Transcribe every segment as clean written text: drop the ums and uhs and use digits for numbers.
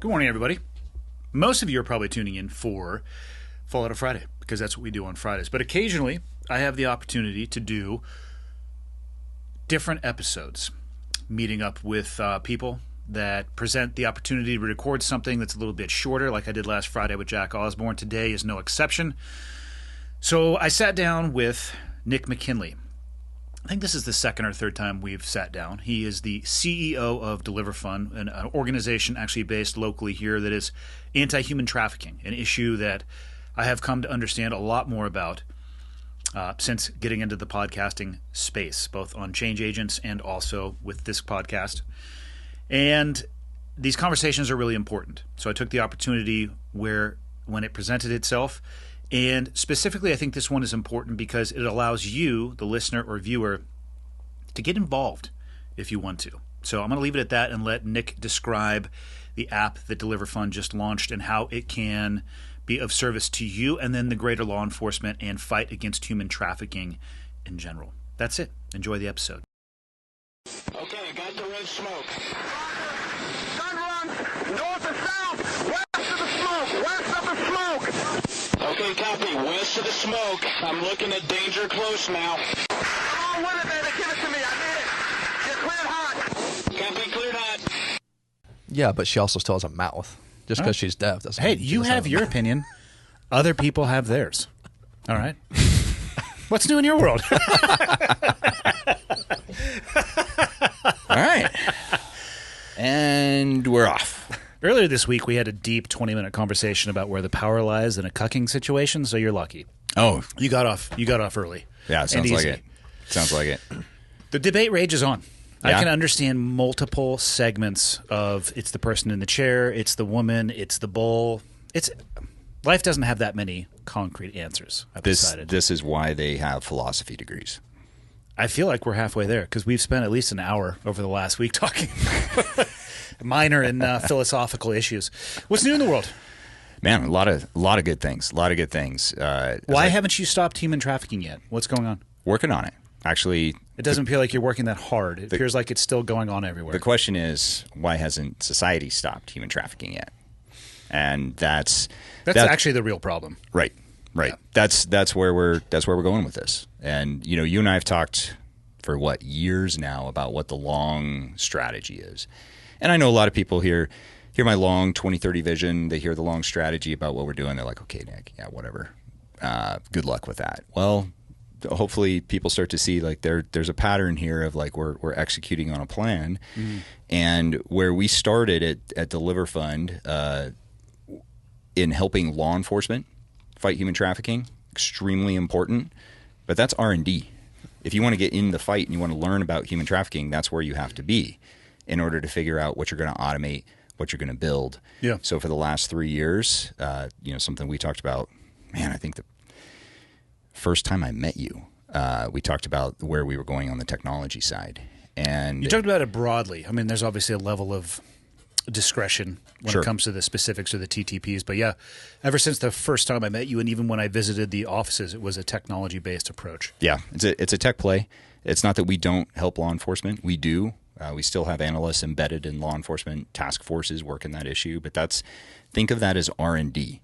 Good morning, everybody. Most of you are probably tuning in for Fallout Friday because that's what we do on Fridays. But occasionally, I have the opportunity to do different episodes, meeting up with people that present the opportunity to record something that's a little bit shorter, like I did last Friday with Jack Osborne. Today is no exception. So I sat down with Nic McKinley. I think this is the second or third time we've sat down. He is the CEO of DeliverFund, an organization actually based locally here that is anti-human trafficking, an issue that I have come to understand a lot more about since getting into the podcasting space, both on Change Agents and also with this podcast. And these conversations are really important. So I took the opportunity when it presented itself. And specifically, I think this one is important because it allows you, the listener or viewer, to get involved if you want to. So I'm going to leave it at that and let Nic describe the app that DeliverFund just launched and how it can be of service to you and then the greater law enforcement and fight against human trafficking in general. That's it. Enjoy the episode. Okay, got the red smoke. Gun run, north or south, west of the smoke, west of the smoke. Okay, copy. West of the smoke. I'm looking at danger close now. Come on with it, baby. Give it to me. I need it. You're cleared hot. Copy, cleared hot. Yeah, but she also still has a mouth. Just because she's deaf doesn't Hey, mean she you doesn't have a your mouth. opinion. Other people have theirs. All right? What's new in your world? All right. And we're off. Earlier this week, we had a deep 20-minute conversation about where the power lies in a cucking situation, so you're lucky. Oh. You got off early. Yeah, and sounds like easy. it. Sounds like it. The debate rages on. I Yeah? can understand multiple segments of it's the person in the chair, it's the woman, it's the bull. Life doesn't have that many concrete answers, I've decided. This is why they have philosophy degrees. I feel like we're halfway there because we've spent at least an hour over the last week talking minor and philosophical issues. What's new in the world? Man, a lot of good things. Why haven't you stopped human trafficking yet? What's going on? Working on it. Actually, It doesn't appear like you're working that hard. It appears like it's still going on everywhere. the question is, why hasn't society stopped human trafficking yet? And that's actually the real problem. right. Yeah. That's where we're going with this. And you and I have talked for years now about what the long strategy is. And I know a lot of people hear my long 2030 vision. They hear the long strategy about what we're doing. They're like, okay, Nic, yeah, whatever. Good luck with that. Well, hopefully people start to see like there's a pattern here of like we're executing on a plan. And where we started at DeliverFund in helping law enforcement fight human trafficking, extremely important. But that's R&D. If you want to get in the fight and you want to learn about human trafficking, that's where you have to be in order to figure out what you're going to automate, what you're going to build. Yeah. So for the last 3 years, something we talked about, man, I think the first time I met you, we talked about where we were going on the technology side. And You talked about it broadly. I mean, there's obviously a level of discretion when Sure. it comes to the specifics or the TTPs. But yeah, ever since the first time I met you and even when I visited the offices, it was a technology-based approach. yeah, it's a tech play. It's not that we don't help law enforcement. We do. We still have analysts embedded in law enforcement task forces working that issue. But think of that as R&D.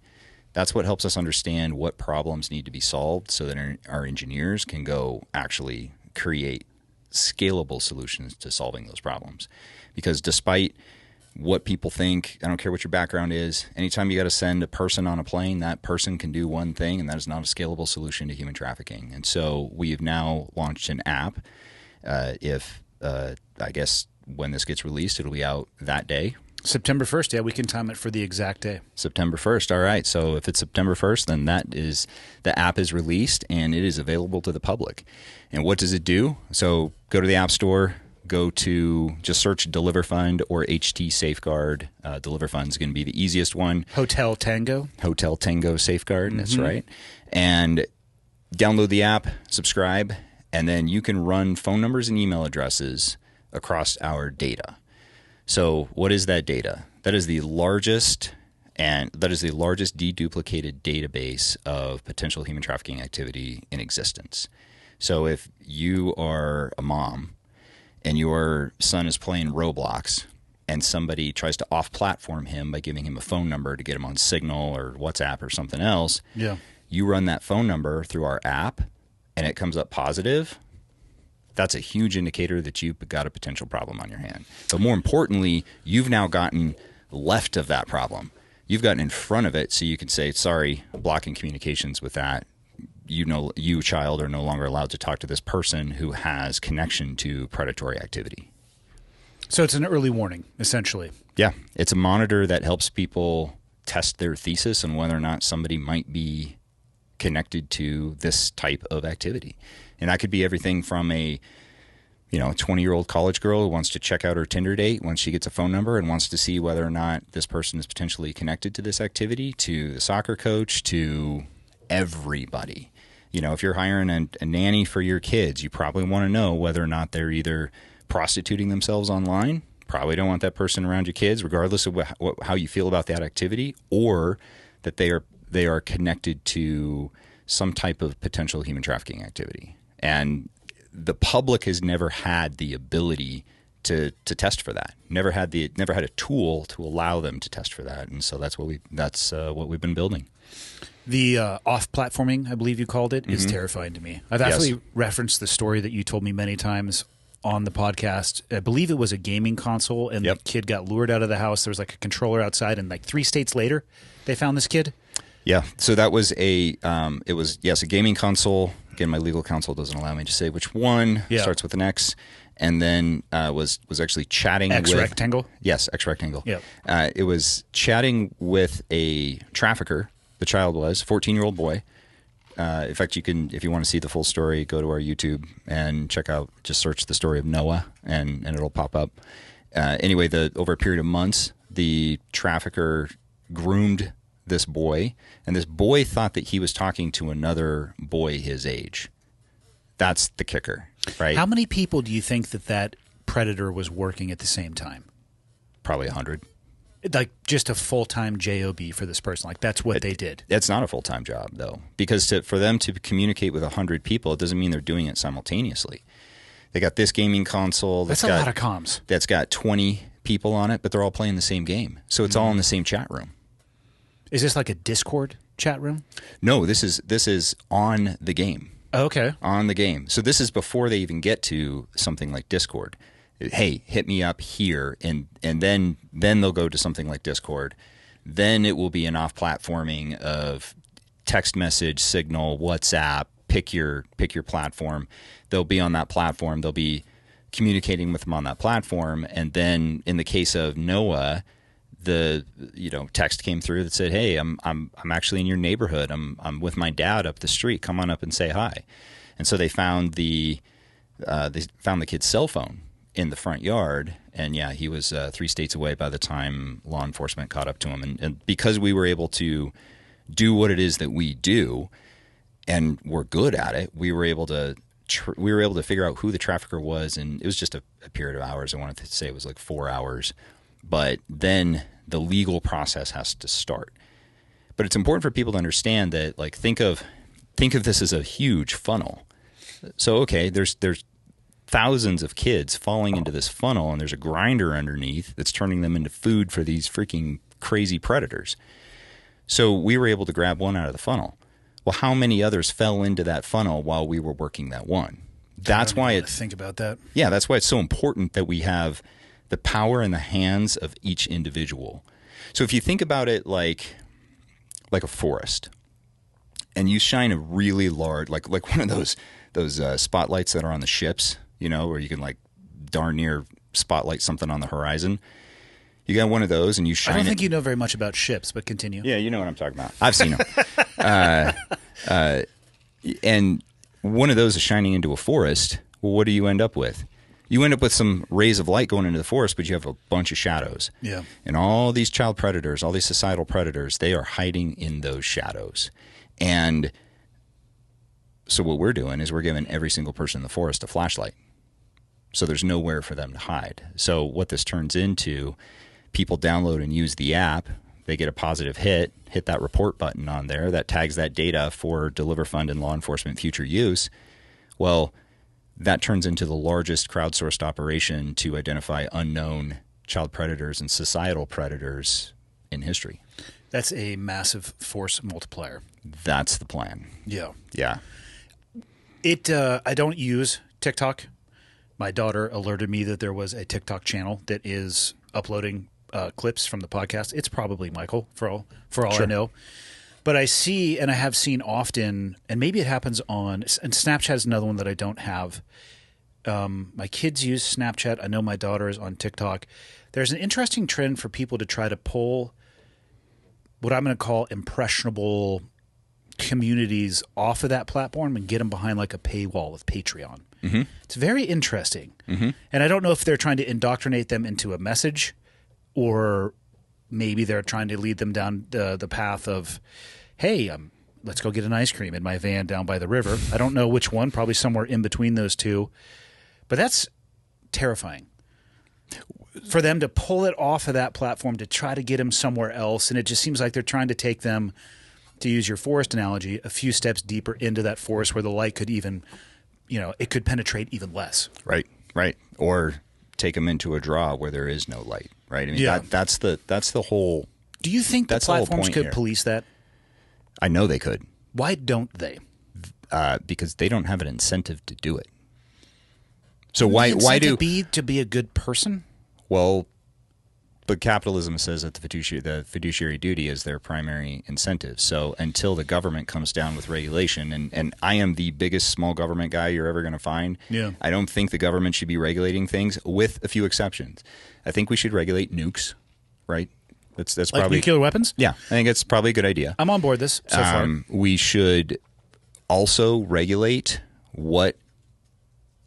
That's what helps us understand what problems need to be solved so that our engineers can go actually create scalable solutions to solving those problems. Because despite what people think, I don't care what your background is, anytime you got to send a person on a plane, that person can do one thing, and that is not a scalable solution to human trafficking. And so we have now launched an app. I guess when this gets released, it'll be out that day. September 1st, yeah, we can time it for the exact day. September 1st. All right. So if it's September 1st, then the app is released and it is available to the public. And what does it do? So go to the App Store, just search DeliverFund or HT Safeguard. DeliverFund is going to be the easiest one. Hotel Tango. Hotel Tango Safeguard. That's right. And download the app, subscribe, and then you can run phone numbers and email addresses across our data. So what is that data? That is the largest deduplicated database of potential human trafficking activity in existence. So if you are a mom and your son is playing Roblox and somebody tries to off-platform him by giving him a phone number to get him on Signal or WhatsApp or something else, you run that phone number through our app and it comes up positive, that's a huge indicator that you've got a potential problem on your hand. But more importantly, you've now gotten left of that problem. You've gotten in front of it so you can say, sorry, blocking communications with that. You, child, are no longer allowed to talk to this person who has connection to predatory activity. So it's an early warning, essentially. Yeah. It's a monitor that helps people test their thesis on whether or not somebody might be connected to this type of activity. And that could be everything from a 20-year-old college girl who wants to check out her Tinder date once she gets a phone number and wants to see whether or not this person is potentially connected to this activity, to the soccer coach, to everybody. If you're hiring a nanny for your kids, you probably want to know whether or not they're either prostituting themselves online. Probably don't want that person around your kids, regardless of how you feel about that activity, or that they are connected to some type of potential human trafficking activity. And the public has never had the ability to test for that. Never had a tool to allow them to test for that. And so that's what we've been building. The off-platforming, I believe you called it, is terrifying to me. I've actually referenced the story that you told me many times on the podcast. I believe it was a gaming console, and the kid got lured out of the house. There was like a controller outside, and like 3 states later, they found this kid. Yeah, so that was a gaming console. Again, my legal counsel doesn't allow me to say which one. Starts with an X, and then was actually chatting with X-Rectangle? Yes, X-Rectangle. Yep. It was chatting with a trafficker. The child was 14-year-old boy. In fact, you can, if you want to see the full story, go to our YouTube and check out. Just search the story of Noah, and it'll pop up. Anyway, over a period of months, the trafficker groomed this boy, and this boy thought that he was talking to another boy his age. That's the kicker, right? How many people do you think that predator was working at the same time? Probably 100. Like just a full-time job for this person. Like that's what they did. It's not a full-time job, though, because for them to communicate with 100 people, it doesn't mean they're doing it simultaneously. They got this gaming console. That's a lot of comms. That's got 20 people on it, but they're all playing the same game. So it's all in the same chat room. Is this like a Discord chat room? No, this is on the game. Oh, okay. On the game. So this is before they even get to something like Discord. Hey, hit me up here, and then they'll go to something like Discord. Then it will be an off-platforming of text message, Signal, WhatsApp. Pick your platform. They'll be on that platform. They'll be communicating with them on that platform, and then in the case of Noah, the text came through that said, "Hey, I'm actually in your neighborhood. I'm with my dad up the street. Come on up and say hi." And so they found the kid's cell phone in the front yard, and he was 3 states away by the time law enforcement caught up to him. And because we were able to do what it is that we do, and we're good at it, we were able to figure out who the trafficker was, and it was just a period of hours. I wanted to say it was like 4 hours, but then the legal process has to start. But it's important for people to understand that, like, think of this as a huge funnel. So okay, there's thousands of kids falling into this funnel, and there's a grinder underneath that's turning them into food for these freaking crazy predators. So we were able to grab one out of the funnel. Well, how many others fell into that funnel while we were working that one? That's why think about that. Yeah, that's why it's so important that we have the power in the hands of each individual. So if you think about it like a forest, and you shine a really large, like one of those spotlights that are on the ships, where you can like darn near spotlight something on the horizon. You got one of those, and you shine it. I don't think you know very much about ships, but continue. Yeah, you know what I'm talking about. I've seen them. And one of those is shining into a forest. Well, what do you end up with? You end up with some rays of light going into the forest, but you have a bunch of shadows. Yeah. And all these child predators, all these societal predators, they are hiding in those shadows. And so what we're doing is we're giving every single person in the forest a flashlight. So there's nowhere for them to hide. So what this turns into, people download and use the app. They get a positive hit that report button on there that tags that data for DeliverFund and law enforcement future use. Well, that turns into the largest crowdsourced operation to identify unknown child predators and societal predators in history. That's a massive force multiplier. That's the plan. Yeah. Yeah. I don't use TikTok. My daughter alerted me that there was a TikTok channel that is uploading clips from the podcast. It's probably Michael, for all I know. But I see, and I have seen often, and maybe it happens and Snapchat is another one that I don't have. My kids use Snapchat. I know my daughter is on TikTok. There's an interesting trend for people to try to pull what I'm going to call impressionable communities off of that platform and get them behind like a paywall with Patreon. Mm-hmm. It's very interesting. Mm-hmm. And I don't know if they're trying to indoctrinate them into a message, or maybe they're trying to lead them down the path of, hey, let's go get an ice cream in my van down by the river. I don't know which one, probably somewhere in between those two. But that's terrifying for them to pull it off of that platform to try to get them somewhere else. And it just seems like they're trying to take them, to use your forest analogy, a few steps deeper into that forest where the light could even, it could penetrate even less. Right. Or take them into a draw where there is no light. Right. I mean, that's the whole. Do you think the platforms could police that? I know they could. Why don't they? Because they don't have an incentive to do it. So why do to be a good person? Well, but capitalism says that the fiduciary duty is their primary incentive. So until the government comes down with regulation, and I am the biggest small government guy you're ever going to find. Yeah. I don't think the government should be regulating things, with a few exceptions. I think we should regulate nukes, right? That's like probably nuclear weapons. Yeah, I think it's probably a good idea. I'm on board this so far. We should also regulate what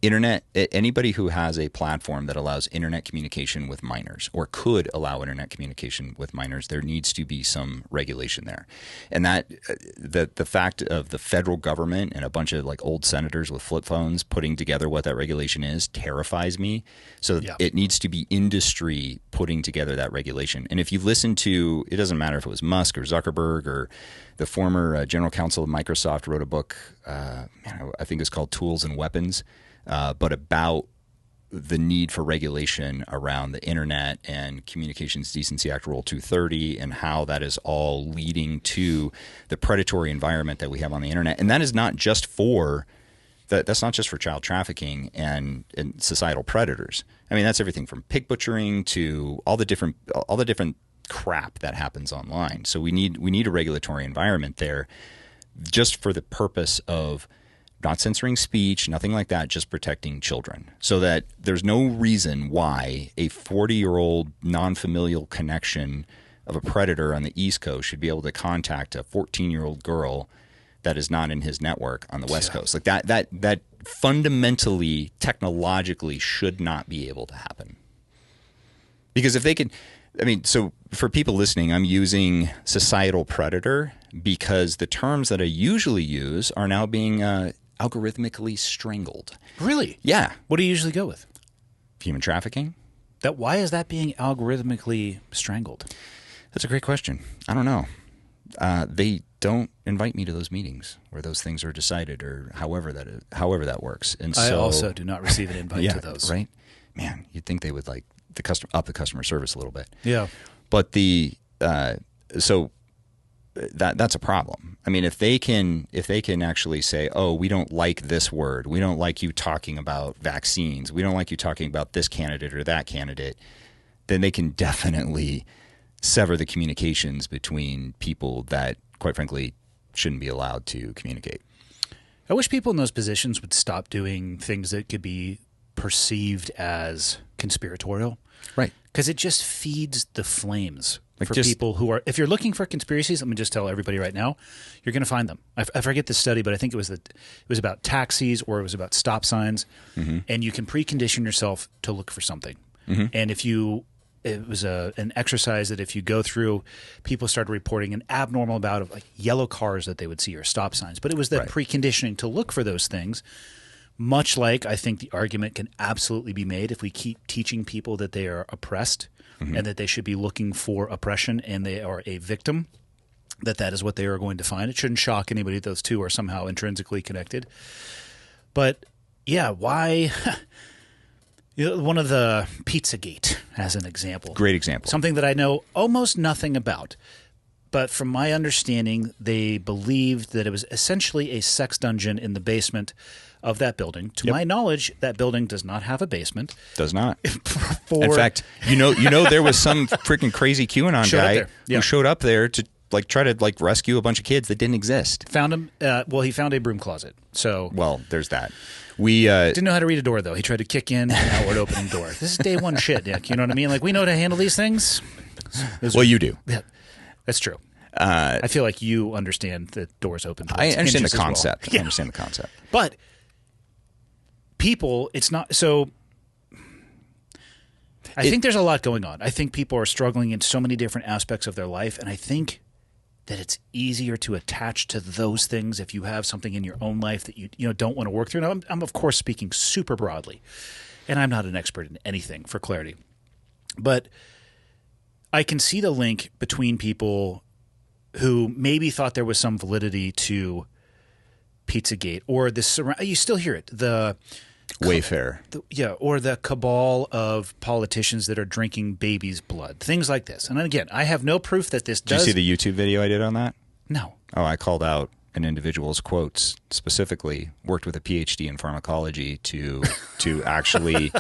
anybody who has a platform that allows internet communication with minors, or could allow internet communication with minors, there needs to be some regulation there. And that the fact of the federal government and a bunch of like old senators with flip phones putting together what that regulation is terrifies me. So it needs to be industry putting together that regulation. And if you listen to, it doesn't matter if it was Musk or Zuckerberg or the former general counsel of Microsoft wrote a book, I think it's called Tools and Weapons, but about the need for regulation around the internet and Communications Decency Act Rule 230, and how that is all leading to the predatory environment that we have on the internet. And that is not just for that's not just for child trafficking and societal predators. I mean, that's everything from pig butchering to all the different crap that happens online. So we need a regulatory environment there, just for the purpose of not censoring speech, nothing like that, just protecting children, so that there's no reason why a 40-year-old non-familial connection of a predator on the East Coast should be able to contact a 14-year-old girl that is not in his network on the West Coast. Like that fundamentally, technologically should not be able to happen. Because if they can, so for people listening, I'm using societal predator because the terms that I usually use are now being algorithmically strangled. Really? Yeah. What do you usually go with? Human trafficking. Why is that being algorithmically strangled? That's a great question. I don't know. They don't invite me to those meetings where those things are decided, or however that works. And I also do not receive an invite to those. Right? Man, you'd think they would like up the customer service a little bit. Yeah. But so that's a problem. I mean, if they can actually say, oh, we don't like this word, we don't like you talking about vaccines, we don't like you talking about this candidate or that candidate, then they can definitely sever the communications between people that, quite frankly, shouldn't be allowed to communicate. I wish people in those positions would stop doing things that could be perceived as conspiratorial. Right. Because it just feeds the flames for people who are – if you're looking for conspiracies, let me just tell everybody right now, you're going to find them. I forget the study, but I think it was about taxis, or it was about stop signs, and you can precondition yourself to look for something. Mm-hmm. And it was an exercise that if you go through, people started reporting an abnormal amount of like yellow cars that they would see, or stop signs. But it was the preconditioning to look for those things. Much like I think the argument can absolutely be made, if we keep teaching people that they are oppressed and that they should be looking for oppression and they are a victim, that is what they are going to find. It shouldn't shock anybody that those two are somehow intrinsically connected. But yeah, why? One of the Pizzagate as an example. Great example. Something that I know almost nothing about. But from my understanding, they believed that it was essentially a sex dungeon in the basement of that building. To my knowledge, that building does not have a basement. Does not. In fact, there was some freaking crazy QAnon guy who showed up there to try to rescue a bunch of kids that didn't exist. Found him. He found a broom closet. So there's that. We didn't know how to read a door though. He tried to kick in an outward opening door. This is day one shit, Nick. You know what I mean? We know how to handle these things. You do. Yeah, that's true. I feel like you understand that doors open. I understand the concept. Well. Yeah. I understand the concept. But people, it's not so. I think there's a lot going on. I think people are struggling in so many different aspects of their life, and I think that it's easier to attach to those things if you have something in your own life that you don't want to work through. Now, I'm of course speaking super broadly, and I'm not an expert in anything for clarity, but I can see the link between people who maybe thought there was some validity to Pizzagate or this. You still hear it, the Wayfair, or the cabal of politicians that are drinking babies' blood, things like this. And again, I have no proof that this does. Did you see the YouTube video I did on that? No. Oh, I called out an individual's quotes, specifically worked with a PhD in pharmacology to actually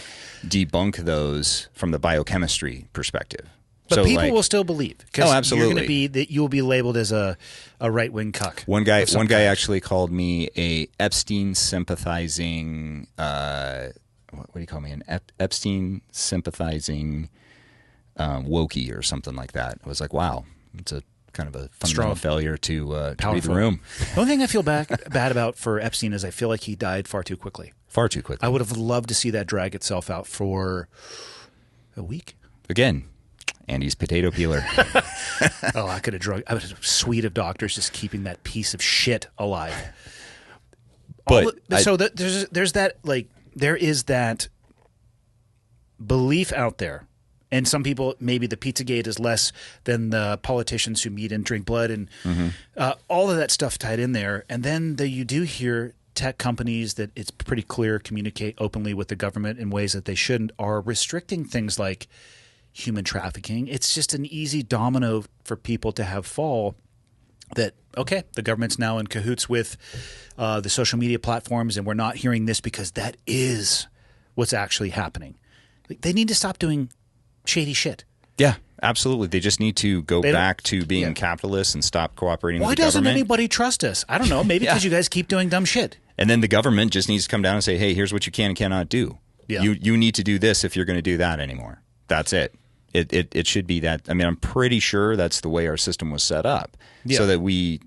debunk those from the biochemistry perspective. But people will still believe. Oh, absolutely. You're going to be that you will be labeled as a right-wing cuck. One guy actually called me a Epstein sympathizing. What do you call me? An Epstein sympathizing wokey or something like that. I was like, wow, it's a kind of a fundamental failure to read the room. The only thing I feel bad about for Epstein is I feel like he died far too quickly. Far too quickly. I would have loved to see that drag itself out for a week. Again. Andy's potato peeler. I could have I was a suite of doctors just keeping that piece of shit alive. But there's that there is that belief out there, and some people maybe the Pizzagate is less than the politicians who meet and drink blood, and all of that stuff tied in there. And then you do hear tech companies that it's pretty clear communicate openly with the government in ways that they shouldn't are restricting things like human trafficking. It's just an easy domino for people to have fall that, okay, the government's now in cahoots with the social media platforms, and we're not hearing this because that is what's actually happening. They need to stop doing shady shit. Yeah, absolutely. They just need to go back to being capitalists and stop cooperating with the government. Why doesn't anybody trust us? I don't know. Maybe because you guys keep doing dumb shit. And then the government just needs to come down and say, hey, here's what you can and cannot do. Yeah. You need to do this if you're going to do that anymore. That's it. It should be that. I mean, I'm pretty sure that's the way our system was set up, so that we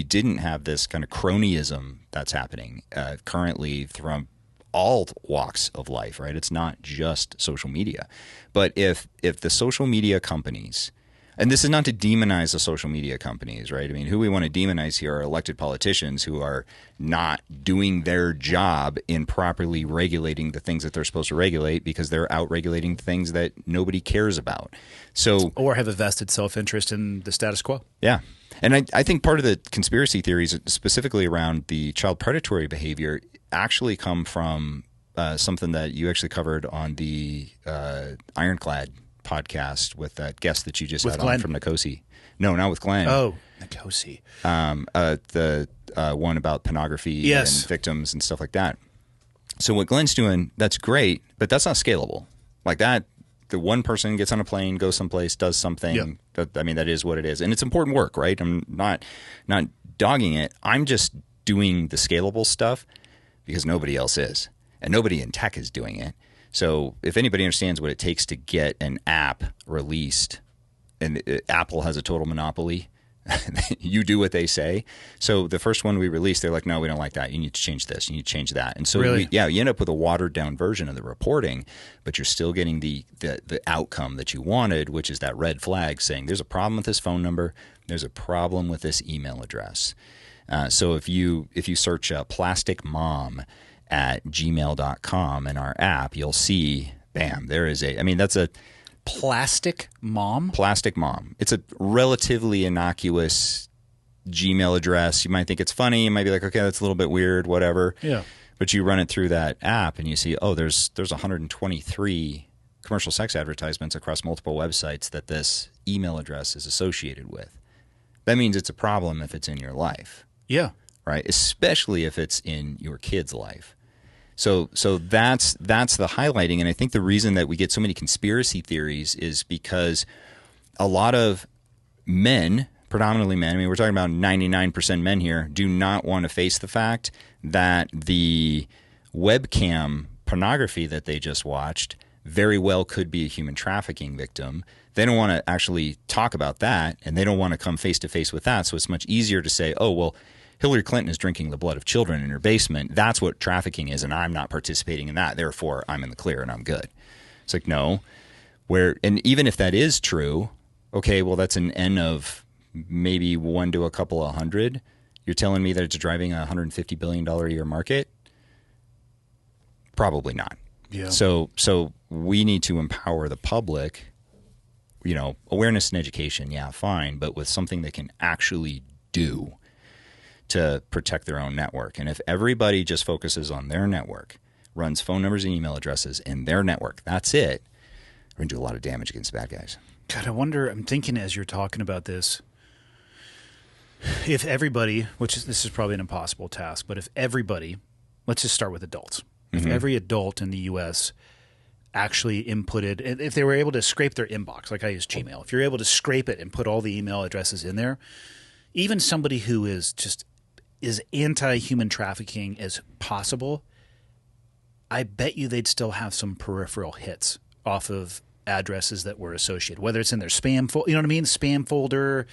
didn't have this kind of cronyism that's happening currently from all walks of life. Right? It's not just social media, but if the social media companies, and this is not to demonize the social media companies, right? I mean, who we want to demonize here are elected politicians who are not doing their job in properly regulating the things that they're supposed to regulate because they're out regulating things that nobody cares about. Or have a vested self-interest in the status quo. Yeah. And I think part of the conspiracy theories, specifically around the child predatory behavior, actually come from something that you actually covered on the Ironclad podcast with that guest that you just had on from Nicosi. No, not with Glenn. Oh, Nicosi. The one about pornography and victims and stuff like that. So what Glenn's doing, that's great, but that's not scalable. Like that, the one person gets on a plane, goes someplace, does something. Yep. That is what it is. And it's important work, right? I'm not dogging it. I'm just doing the scalable stuff because nobody else is. And nobody in tech is doing it. So if anybody understands what it takes to get an app released, and Apple has a total monopoly, you do what they say. So the first one we released, they're like, no, we don't like that. You need to change this. You need to change that. And so you end up with a watered down version of the reporting, but you're still getting the outcome that you wanted, which is that red flag saying there's a problem with this phone number. There's a problem with this email address. So if you search plastic mom at gmail.com in our app, you'll see, bam, there is that's a Plastic Mom? Plastic Mom. It's a relatively innocuous Gmail address. You might think it's funny. You might be like, okay, that's a little bit weird, whatever. Yeah. But But you run it through that app and you see, oh, there's 123 commercial sex advertisements across multiple websites that this email address is associated with. That means it's a problem if it's in your life. Yeah. Right? Especially if it's in your kid's life. So that's the highlighting. And I think the reason that we get so many conspiracy theories is because a lot of men, predominantly men, I mean, we're talking about 99% men here, do not want to face the fact that the webcam pornography that they just watched very well could be a human trafficking victim. They don't want to actually talk about that, and they don't want to come face to face with that. So it's much easier to say, oh, well, Hillary Clinton is drinking the blood of children in her basement. That's what trafficking is, and I'm not participating in that. Therefore, I'm in the clear and I'm good. It's like, no. And even if that is true, okay, well, that's an N of maybe 1 to a couple of hundred. You're telling me that it's driving a $150 billion a year market? Probably not. Yeah. So we need to empower the public, awareness and education, yeah, fine, but with something they can actually do to protect their own network. And if everybody just focuses on their network, runs phone numbers and email addresses in their network, that's it, we're going to do a lot of damage against the bad guys. God, I wonder, I'm thinking as you're talking about this, if everybody, this is probably an impossible task, but if everybody, let's just start with adults. If every adult in the U.S. actually inputted, if they were able to scrape their inbox, like I use Gmail, if you're able to scrape it and put all the email addresses in there, even somebody who is just as anti-human trafficking as possible, I bet you they'd still have some peripheral hits off of addresses that were associated, whether it's in their spam folder, you know what I mean? Spam folder.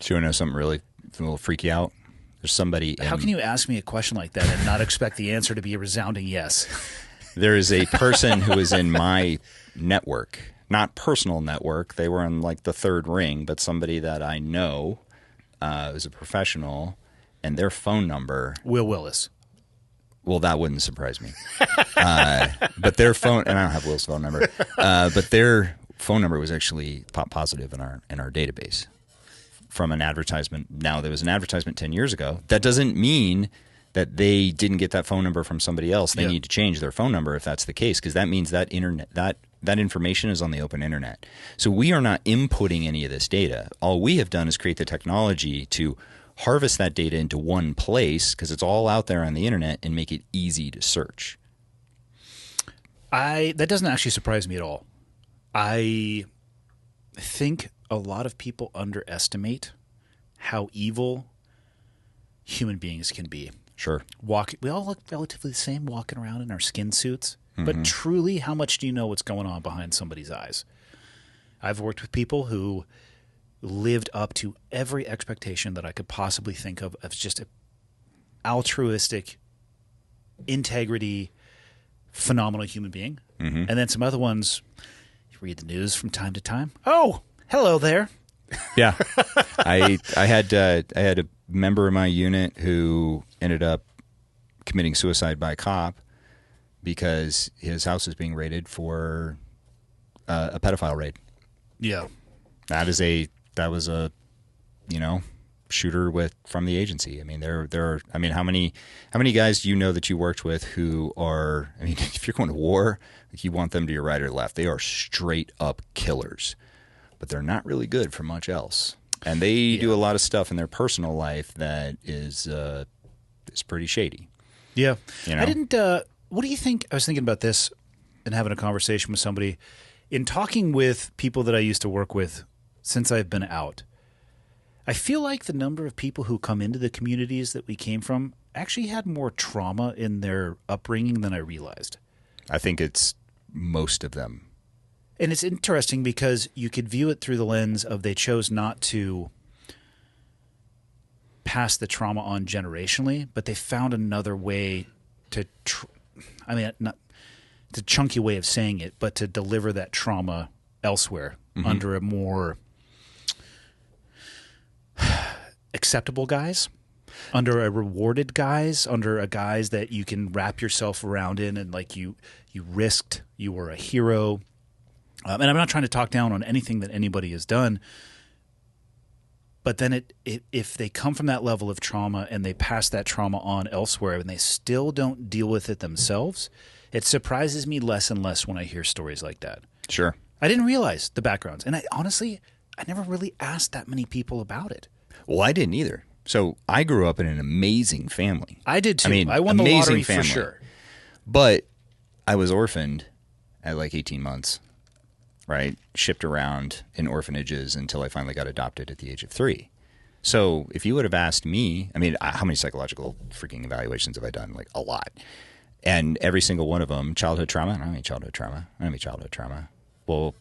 Do you want to know something really will freak you out? There's somebody. How can you ask me a question like that and not expect the answer to be a resounding yes? There is a person who is in my network, not personal network. They were in like the third ring, but somebody that I know is a professional, and their phone number. Will Willis. Well, that wouldn't surprise me. But their phone, and I don't have Will's phone number, but their phone number was actually pop positive in our database from an advertisement. Now, there was an advertisement 10 years ago. That doesn't mean that they didn't get that phone number from somebody else. They need to change their phone number if that's the case, because that means that that information is on the open internet. So we are not inputting any of this data. All we have done is create the technology to harvest that data into one place, because it's all out there on the internet, and make it easy to search. That doesn't actually surprise me at all. I think a lot of people underestimate how evil human beings can be. Sure. We all look relatively the same walking around in our skin suits. But truly, how much do you know what's going on behind somebody's eyes? I've worked with people who lived up to every expectation that I could possibly think of just an altruistic, integrity, phenomenal human being. And then some other ones, you read the news from time to time. Oh, hello there. Yeah. I had a member of my unit who ended up committing suicide by cop because his house is being raided for a pedophile raid. Yeah. That was a shooter from the agency. I mean, how many guys do you know that you worked with who are, I mean, if you're going to war, you want them to your right or left. They are straight up killers, but they're not really good for much else. And they do a lot of stuff in their personal life that is pretty shady. Yeah. You know? I didn't, what do you think? I was thinking about this and having a conversation with somebody. In talking with people that I used to work with since I've been out, I feel like the number of people who come into the communities that we came from actually had more trauma in their upbringing than I realized. I think it's most of them. And it's interesting because you could view it through the lens of they chose not to pass the trauma on generationally, but they found another way to it's a chunky way of saying it, but to deliver that trauma elsewhere under a more acceptable guise, under a rewarded guise, under a guise that you can wrap yourself around in, and like you risked, you were a hero. And I'm not trying to talk down on anything that anybody has done, But then if they come from that level of trauma and they pass that trauma on elsewhere and they still don't deal with it themselves, it surprises me less and less when I hear stories like that. Sure. I didn't realize the backgrounds. And I never really asked that many people about it. Well, I didn't either. So I grew up in an amazing family. I did too. I mean, I won the amazing lottery family. for sure. But I was orphaned at like 18 months, right? Shipped around in orphanages until I finally got adopted at the age of 3. So if you would have asked me, I mean, how many psychological freaking evaluations have I done? Like a lot. And every single one of them, childhood trauma. I don't have any childhood trauma. Well,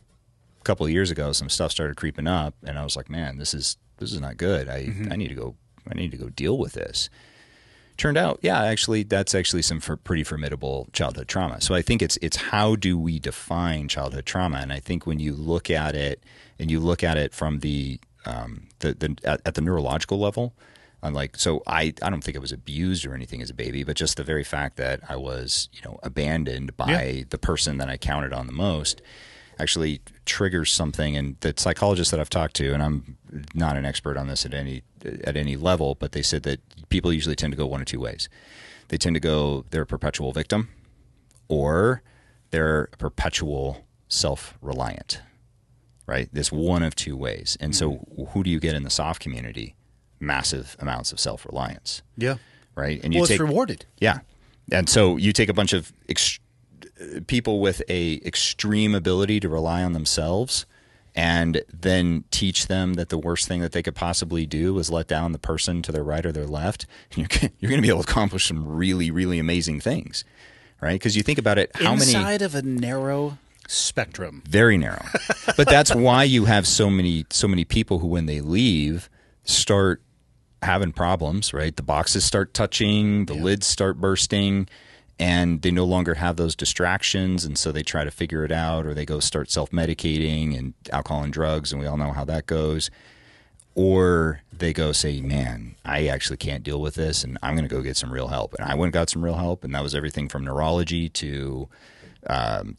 a couple of years ago, some stuff started creeping up, and I was like, man, this is not good. I need to go deal with this. Turned out, yeah, actually, that's actually some pretty formidable childhood trauma. So I think it's how do we define childhood trauma? And I think when you look at it, and you look at it from at the neurological level, unlike, so I don't think I was abused or anything as a baby, but just the very fact that I was, abandoned by the person that I counted on the most actually triggers something. And the psychologists that I've talked to, and I'm not an expert on this at any level, but they said that people usually tend to go one of two ways. They tend to go, they're a perpetual victim, or they're a perpetual self-reliant, right? This one of two ways. And so who do you get in the soft community? Massive amounts of self-reliance. Yeah. Right? And it's rewarded. Yeah. And so you take a bunch of people with a extreme ability to rely on themselves and then teach them that the worst thing that they could possibly do is let down the person to their right or their left. And you're going to be able to accomplish some really, really amazing things, right? Because you think about it, inside of a narrow spectrum. Very narrow. But that's why you have so many people who, when they leave, start having problems, right? The boxes start touching, the lids start bursting, and they no longer have those distractions, and so they try to figure it out, or they go start self-medicating and alcohol and drugs, and we all know how that goes. Or they go say, man, I actually can't deal with this, and I'm going to go get some real help. And I went and got some real help, and that was everything from neurology to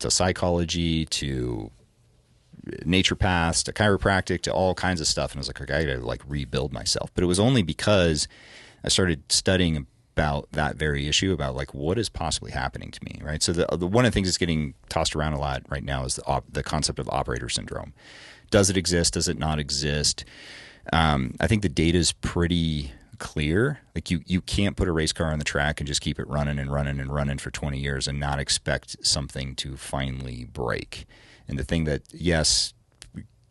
psychology to naturopaths to chiropractic to all kinds of stuff. And I was like, okay, I got to like rebuild myself. But it was only because I started studying about that very issue, about like what is possibly happening to me, right? So the one of the things that's getting tossed around a lot right now is the concept of operator syndrome. Does it exist? Does it not exist? I think the data is pretty clear. Like you can't put a race car on the track and just keep it running and running and running for 20 years and not expect something to finally break. And the thing that, yes,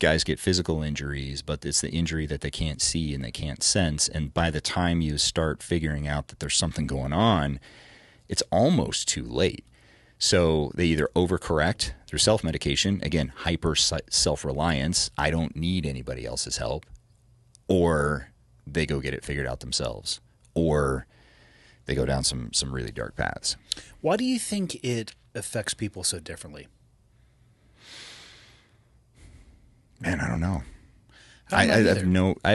guys get physical injuries, but it's the injury that they can't see and they can't sense. And by the time you start figuring out that there's something going on, it's almost too late. So they either overcorrect through self-medication, again, hyper self-reliance, I don't need anybody else's help, or they go get it figured out themselves, or they go down some really dark paths. Why do you think it affects people so differently? Man, I don't know. I have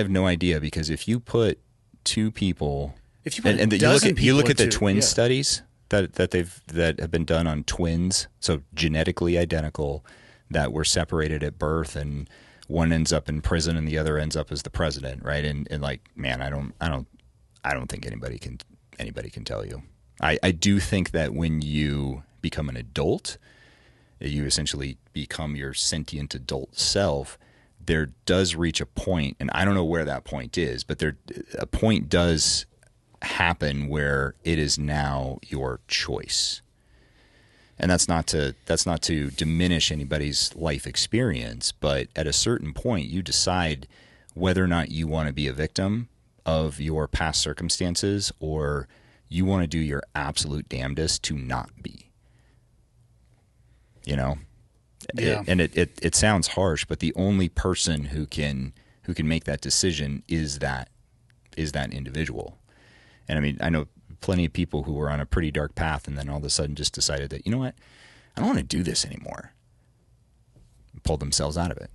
no idea, because if you put two people, and you look at the twin studies that have been done on twins, so genetically identical, that were separated at birth, and one ends up in prison and the other ends up as the president, right? And like, man, I don't think anybody can tell you. I do think that when you become an adult, you essentially become your sentient adult self. There does reach a point, and I don't know where that point is, but a point does happen where it is now your choice. And that's not to diminish anybody's life experience, but at a certain point you decide whether or not you want to be a victim of your past circumstances, or you want to do your absolute damnedest to not be. You know? Yeah. And it sounds harsh, but the only person who can make that decision is that individual. And I mean, I know plenty of people who were on a pretty dark path and then all of a sudden just decided that, you know what, I don't want to do this anymore. Pulled themselves out of it.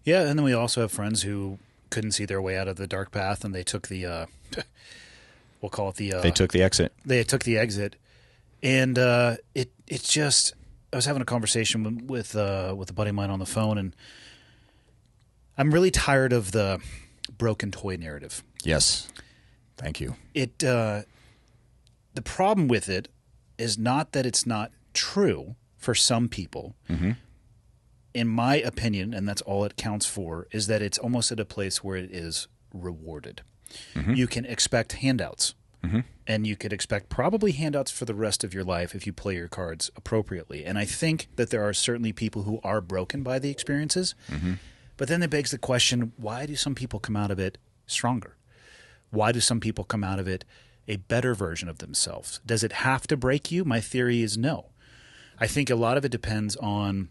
Yeah, and then we also have friends who couldn't see their way out of the dark path, and they took the we'll call it the they took the exit. They took the exit. And it's just, I was having a conversation with a buddy of mine on the phone, and I'm really tired of the broken toy narrative. Yes. Thank you. The problem with it is not that it's not true for some people. Mm-hmm. In my opinion, and that's all it counts for, is that it's almost at a place where it is rewarded. Mm-hmm. You can expect handouts. Mm-hmm. And you could expect probably handouts for the rest of your life if you play your cards appropriately. And I think that there are certainly people who are broken by the experiences. Mm-hmm. But then it begs the question, why do some people come out of it stronger? Why do some people come out of it a better version of themselves? Does it have to break you? My theory is no. I think a lot of it depends on,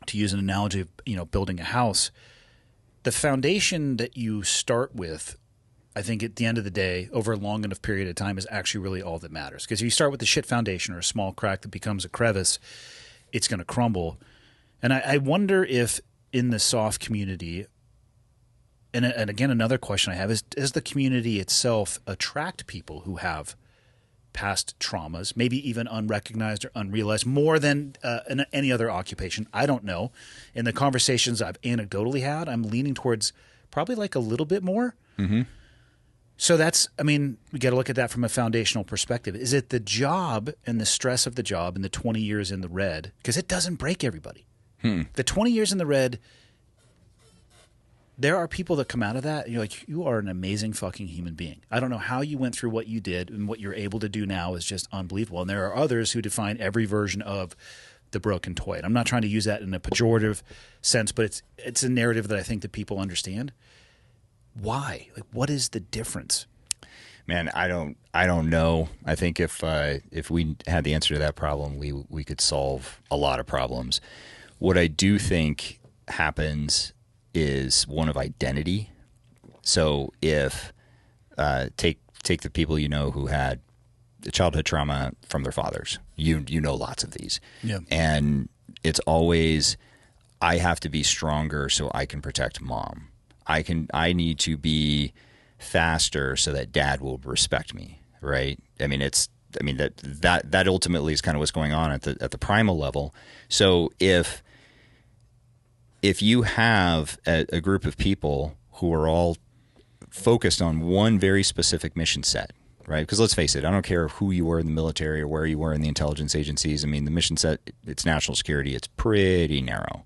to use an analogy of building a house, the foundation that you start with, I think at the end of the day, over a long enough period of time, is actually really all that matters. Because if you start with a shit foundation or a small crack that becomes a crevice, it's going to crumble. And I wonder if in the soft community, and again, another question I have is, does the community itself attract people who have past traumas, maybe even unrecognized or unrealized, more than in any other occupation? I don't know. In the conversations I've anecdotally had, I'm leaning towards probably like a little bit more. Mm-hmm. So we got to look at that from a foundational perspective. Is it the job and the stress of the job and the 20 years in the red? Because it doesn't break everybody. The 20 years in the red, there are people that come out of that and you're like, you are an amazing fucking human being. I don't know how you went through what you did, and what you're able to do now is just unbelievable. And there are others who define every version of the broken toy. And I'm not trying to use that in a pejorative sense, but it's a narrative that I think that people understand. Why? Like, what is the difference? Man, I don't know. I think if we had the answer to that problem, we could solve a lot of problems. What I do think happens is one of identity. So if take the people who had childhood trauma from their fathers, you know lots of these, yeah, and it's always, I have to be stronger so I can protect mom. I need to be faster so that dad will respect me, right? That ultimately is kind of what's going on at the primal level. So if you have a group of people who are all focused on one very specific mission set, right? Because let's face it, I don't care who you were in the military or where you were in the intelligence agencies. The mission set, it's national security. It's pretty narrow.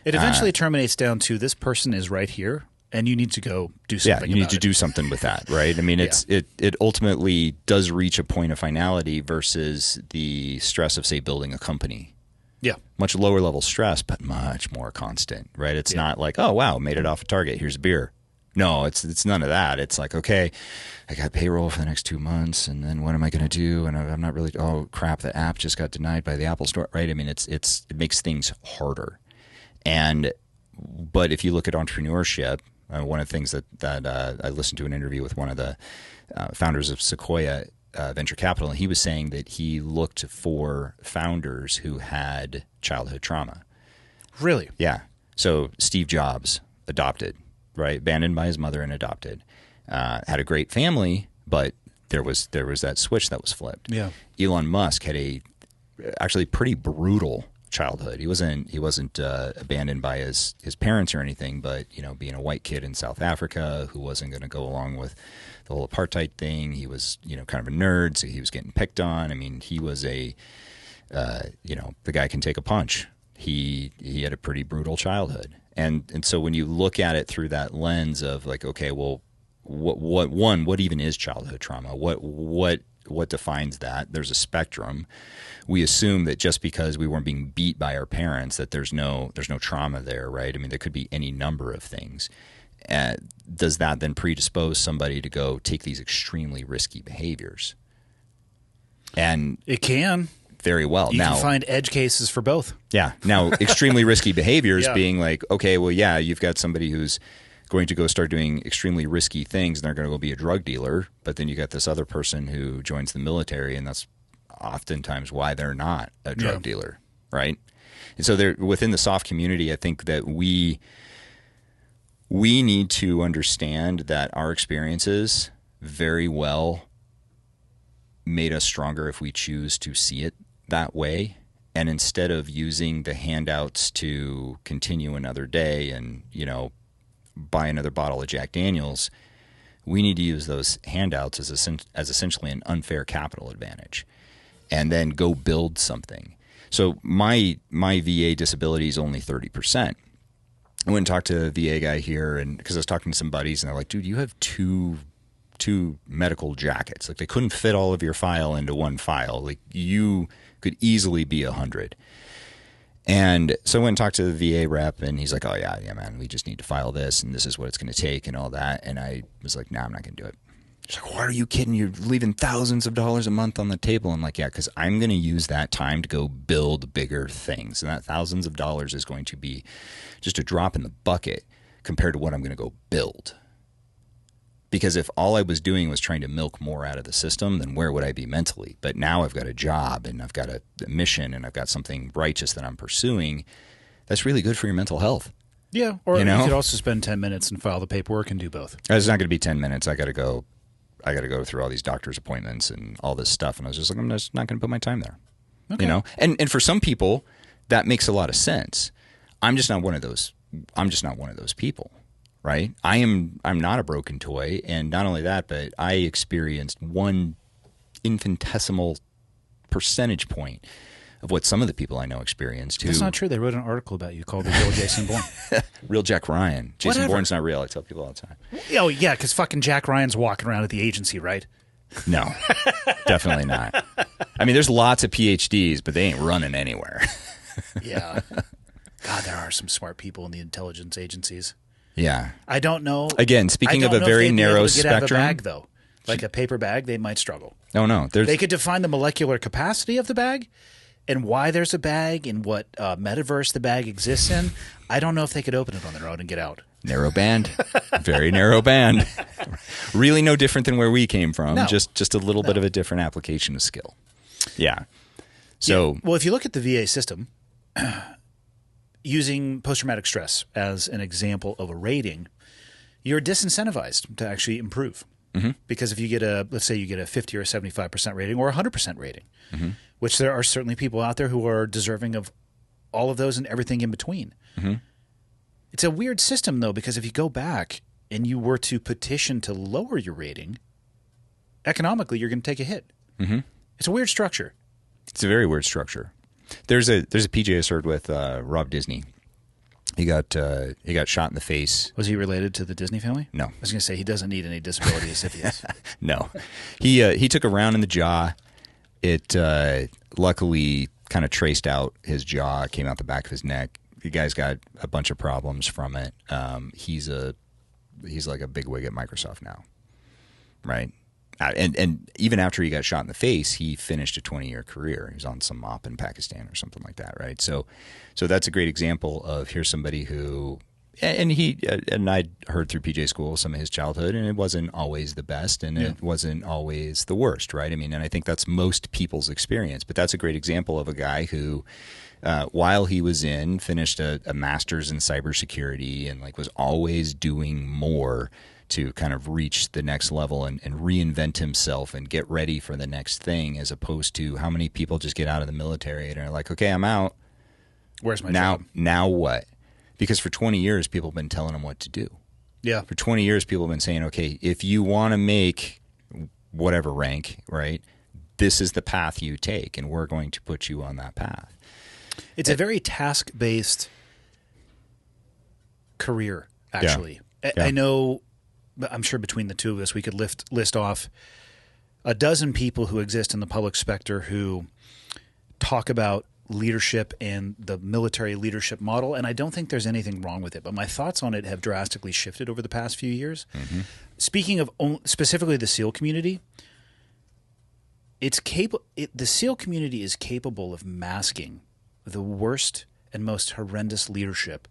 It eventually terminates down to, this person is right here, and you need to go do something. Yeah, you need to do something with that, right? It ultimately does reach a point of finality versus the stress of, say, building a company. Yeah, much lower level stress, but much more constant, right? It's not like, oh wow, made it off a target. Here's a beer. No, it's none of that. It's like, okay, I got payroll for the next 2 months, and then what am I going to do? And I'm not really. Oh crap, the app just got denied by the Apple Store, right? It makes things harder. But if you look at entrepreneurship, one of the things that I listened to an interview with one of the founders of Sequoia Venture Capital, and he was saying that he looked for founders who had childhood trauma. Really? Yeah. So Steve Jobs, adopted, right? Abandoned by his mother and adopted. Had a great family, but there was that switch that was flipped. Yeah. Elon Musk had a actually pretty brutal childhood. He wasn't abandoned by his parents or anything, but being a white kid in South Africa who wasn't going to go along with the whole apartheid thing. He was kind of a nerd, so he was getting picked on. He was the guy can take a punch. He had a pretty brutal childhood, and so when you look at it through that lens of like, okay, well, what even is childhood trauma? What defines that? There's a spectrum. We assume that just because we weren't being beat by our parents, that there's no trauma there, right? There could be any number of things. Does that then predispose somebody to go take these extremely risky behaviors? And it can very well. You can find edge cases for both. Yeah. Now, extremely risky behaviors Yeah. being like, okay, well, yeah, you've got somebody who's going to go start doing extremely risky things, and they're going to go be a drug dealer. But then you got this other person who joins the military, and that's oftentimes why they're not a drug dealer, right? And so there, within the soft community, I think that we need to understand that our experiences very well made us stronger if we choose to see it that way. And instead of using the handouts to continue another day and, buy another bottle of Jack Daniels, we need to use those handouts as essentially an unfair capital advantage, and then go build something. So my VA disability is only 30%. I went and talked to a VA guy here, and because I was talking to some buddies, and they're like, dude, you have two medical jackets. Like, they couldn't fit all of your file into one file. Like, you could easily be 100. And so I went and talked to the VA rep, and he's like, oh, yeah, man, we just need to file this, and this is what it's going to take and all that. And I was like, nah, I'm not going to do it. He's like, why are you kidding? You're leaving thousands of dollars a month on the table. I'm like, yeah, because I'm going to use that time to go build bigger things. And that thousands of dollars is going to be just a drop in the bucket compared to what I'm going to go build. Because if all I was doing was trying to milk more out of the system, then where would I be mentally? But now I've got a job, and I've got a mission, and I've got something righteous that I'm pursuing. That's really good for your mental health. Yeah, or you could also spend 10 minutes and file the paperwork and do both. It's not going to be 10 minutes. I got to go through all these doctor's appointments and all this stuff. And I was just like, I'm just not going to put my time there. Okay. You know? And for some people, that makes a lot of sense. I'm just not one of those people. Right? I'm not a broken toy, and not only that, but I experienced one infinitesimal percentage point of what some of the people I know experienced. That's not true. They wrote an article about you called The Real Jason Bourne. Real Jack Ryan. Jason Bourne's not real. I tell people all the time. Oh, yeah, because fucking Jack Ryan's walking around at the agency, right? No, definitely not. I mean, there's lots of PhDs, but they ain't running anywhere. Yeah. God, there are some smart people in the intelligence agencies. Yeah. I don't know. Again, speaking of a very narrow spectrum. Out of a bag, though. Like a paper bag, they might struggle. Oh, no. They could define the molecular capacity of the bag and why there's a bag and what metaverse the bag exists in. I don't know if they could open it on their own and get out. Narrow band. Very narrow band. Really no different than where we came from. No. Just a little bit of a different application of skill. Yeah. So. Yeah. Well, if you look at the VA system, using post-traumatic stress as an example of a rating, you're disincentivized to actually improve. Mm-hmm. Because if you get let's say you get a 50 or 75% rating or a 100% rating, mm-hmm. which there are certainly people out there who are deserving of all of those and everything in between. Mm-hmm. It's a weird system, though, because if you go back and you were to petition to lower your rating, economically you're going to take a hit. Mm-hmm. It's a weird structure. It's a very weird structure. There's a PJ I served with, Rob Disney. He got shot in the face. Was he related to the Disney family? No. I was going to say he doesn't need any disabilities if he is. No. He took a round in the jaw. It luckily kind of traced out his jaw, came out the back of his neck. The guy's got a bunch of problems from it. He's like a big wig at Microsoft now, right? And even after he got shot in the face, he finished a 20-year career. He was on some mop in Pakistan or something like that, right? So that's a great example of here's somebody who, and I heard through PJ School some of his childhood, and it wasn't always the best, and it wasn't always the worst, right? I mean, and I think that's most people's experience. But that's a great example of a guy who, while he was finished a master's in cybersecurity and like was always doing more to kind of reach the next level and reinvent himself and get ready for the next thing, as opposed to how many people just get out of the military and are like, okay, I'm out. Where's my job? Now what? Because for 20 years, people have been telling him what to do. Yeah. For 20 years, people have been saying, okay, if you want to make whatever rank, right, this is the path you take, and we're going to put you on that path. It's a very task-based career, actually. Yeah. I know, but I'm sure between the two of us, we could list off a dozen people who exist in the public sector who talk about leadership and the military leadership model, and I don't think there's anything wrong with it, but my thoughts on it have drastically shifted over the past few years. Mm-hmm. Speaking of specifically the SEAL community, the SEAL community is capable of masking the worst and most horrendous leadership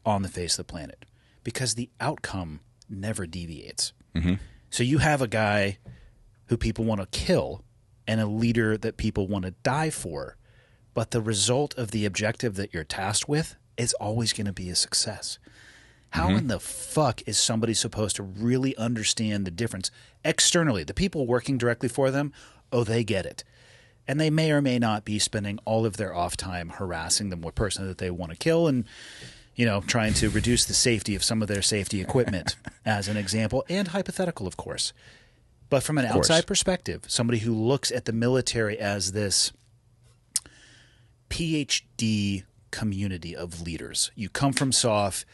on the face of the planet because the outcome never deviates. Mm-hmm. So you have a guy who people want to kill and a leader that people want to die for, but the result of the objective that you're tasked with is always going to be a success. How in the fuck is somebody supposed to really understand the difference externally? The people working directly for them, they get it. And they may or may not be spending all of their off time harassing the person that they want to kill. And trying to reduce the safety of some of their safety equipment, as an example, and hypothetical, of course. But from an outside perspective, somebody who looks at the military as this PhD community of leaders. You come from SOF,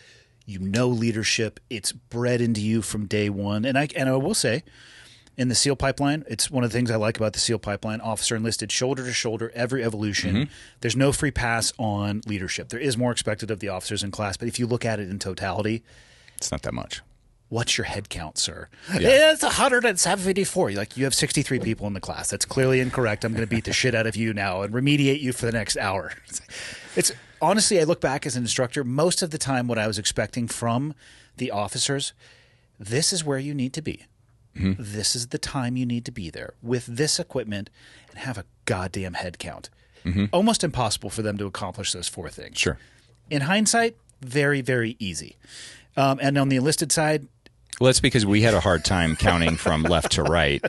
you know leadership, it's bred into you from day one. And I will say, in the SEAL pipeline, it's one of the things I like about the SEAL pipeline, officer enlisted, shoulder to shoulder, every evolution. There's no free pass on leadership. There is more expected of the officers in class, but if you look at it in totality, it's not that much. What's your head count, sir? Yeah. It's 174. You have 63 people in the class. That's clearly incorrect. I'm going to beat the shit out of you now and remediate you for the next hour. It's honestly, I look back as an instructor, most of the time what I was expecting from the officers, this is where you need to be. This is the time you need to be there with this equipment and have a goddamn head count. Almost impossible for them to accomplish those 4 things. Sure. In hindsight, very, very easy. And on the enlisted side, well, that's because we had a hard time counting from left to right.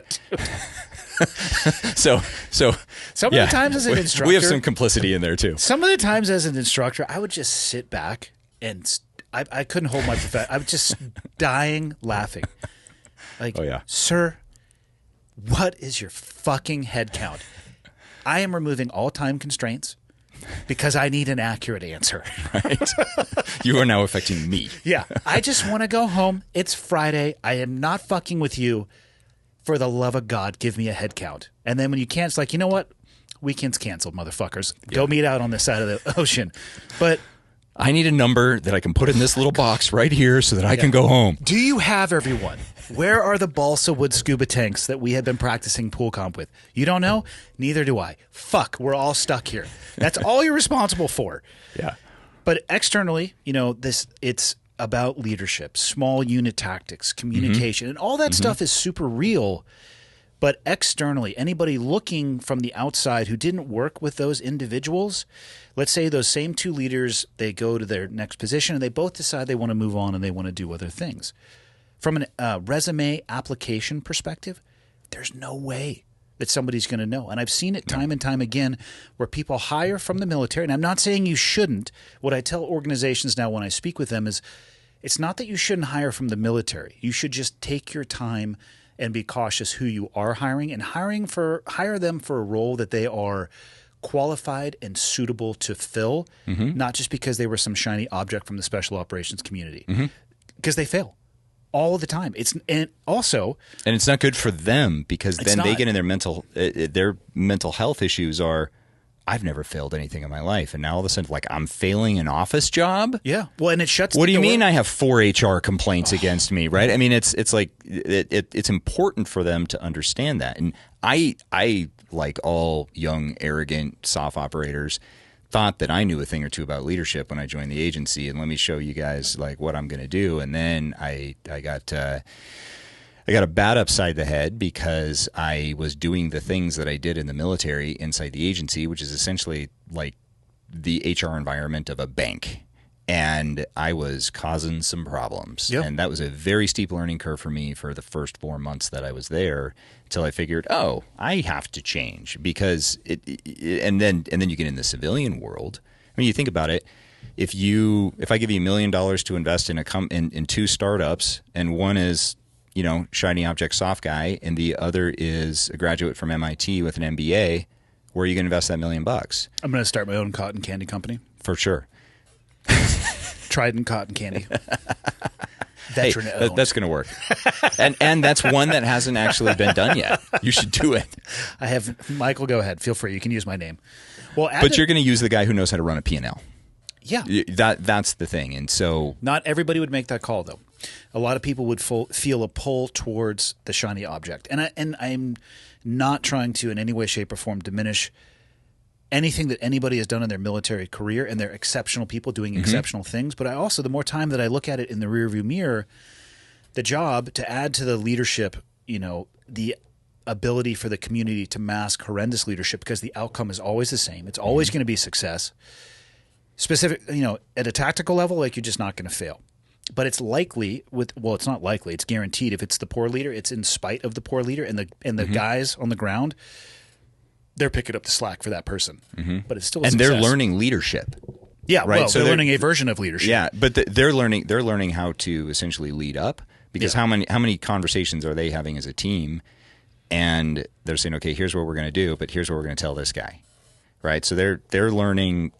So some of the times as an instructor, we have some complicity in there too. Some of the times as an instructor, I would just sit back and I couldn't hold my profession. I was just dying laughing. Like, sir, what is your fucking head count? I am removing all time constraints because I need an accurate answer. Right. You are now affecting me. Yeah. I just want to go home. It's Friday. I am not fucking with you. For the love of God, give me a head count. And then when you can't, it's like, you know what? Weekend's canceled, motherfuckers. Go meet out on this side of the ocean. But I need a number that I can put in this little box right here so that I can go home. Do you have everyone? Where are the balsa wood scuba tanks that we had been practicing pool comp with? You don't know? Neither do I. Fuck, we're all stuck here. That's all you're responsible for. Yeah. But externally, it's about leadership, small unit tactics, communication, and all that stuff is super real. But externally, anybody looking from the outside who didn't work with those individuals, let's say those same 2 leaders, they go to their next position and they both decide they want to move on and they want to do other things. From a resume application perspective, there's no way that somebody's going to know. And I've seen it time and time again where people hire from the military. And I'm not saying you shouldn't. What I tell organizations now when I speak with them is it's not that you shouldn't hire from the military. You should just take your time and be cautious who you are hiring and hire them for a role that they are qualified and suitable to fill, not just because they were some shiny object from the special operations community. Because they fail. All the time. And it's not good for them because then they get in their mental health issues are, I've never failed anything in my life, and now all of a sudden, like, I'm failing an office job. Yeah, well, and it shuts. What do you mean? I have 4 HR complaints against me, right? I mean, it's like it's important for them to understand that, and I like all young, arrogant, SOF operators, thought that I knew a thing or two about leadership when I joined the agency, and let me show you guys like what I'm going to do. And then I got a bat upside the head because I was doing the things that I did in the military inside the agency, which is essentially like the HR environment of a bank. And I was causing some problems. Yep. And that was a very steep learning curve for me for the first 4 months that I was there until I figured, oh, I have to change because and then you get in the civilian world. I mean, you think about it. If I give you $1 million to invest in in 2 startups, and one is, shiny object soft guy, and the other is a graduate from MIT with an MBA, where are you going to invest that $1 million? I'm going to start my own cotton candy company. For sure. Trident Cotton Candy. Veteran owned. That's going to work. and that's one that hasn't actually been done yet. You should do it. I have Michael. Go ahead. Feel free. You can use my name. Well, but you're going to use the guy who knows how to run a P&L. Yeah, that's the thing. And so not everybody would make that call, though. A lot of people would feel a pull towards the shiny object, and I'm not trying to in any way, shape, or form diminish anything that anybody has done in their military career, and they're exceptional people doing exceptional things. But I also, the more time that I look at it in the rearview mirror, the job to add to the leadership, the ability for the community to mask horrendous leadership, because the outcome is always the same. It's always going to be success. Specific, at a tactical level, like, you're just not going to fail. But it's likely it's not likely, it's guaranteed. If it's the poor leader, it's in spite of the poor leader, and the guys on the ground, they're picking up the slack for that person. But it's still a success. They're learning leadership. Yeah, right. well, So they're learning a version of leadership. Yeah, but they're learning how to essentially lead up, because how many conversations are they having as a team, and they're saying, okay, here's what we're going to do, but here's what we're going to tell this guy, right? So they're learning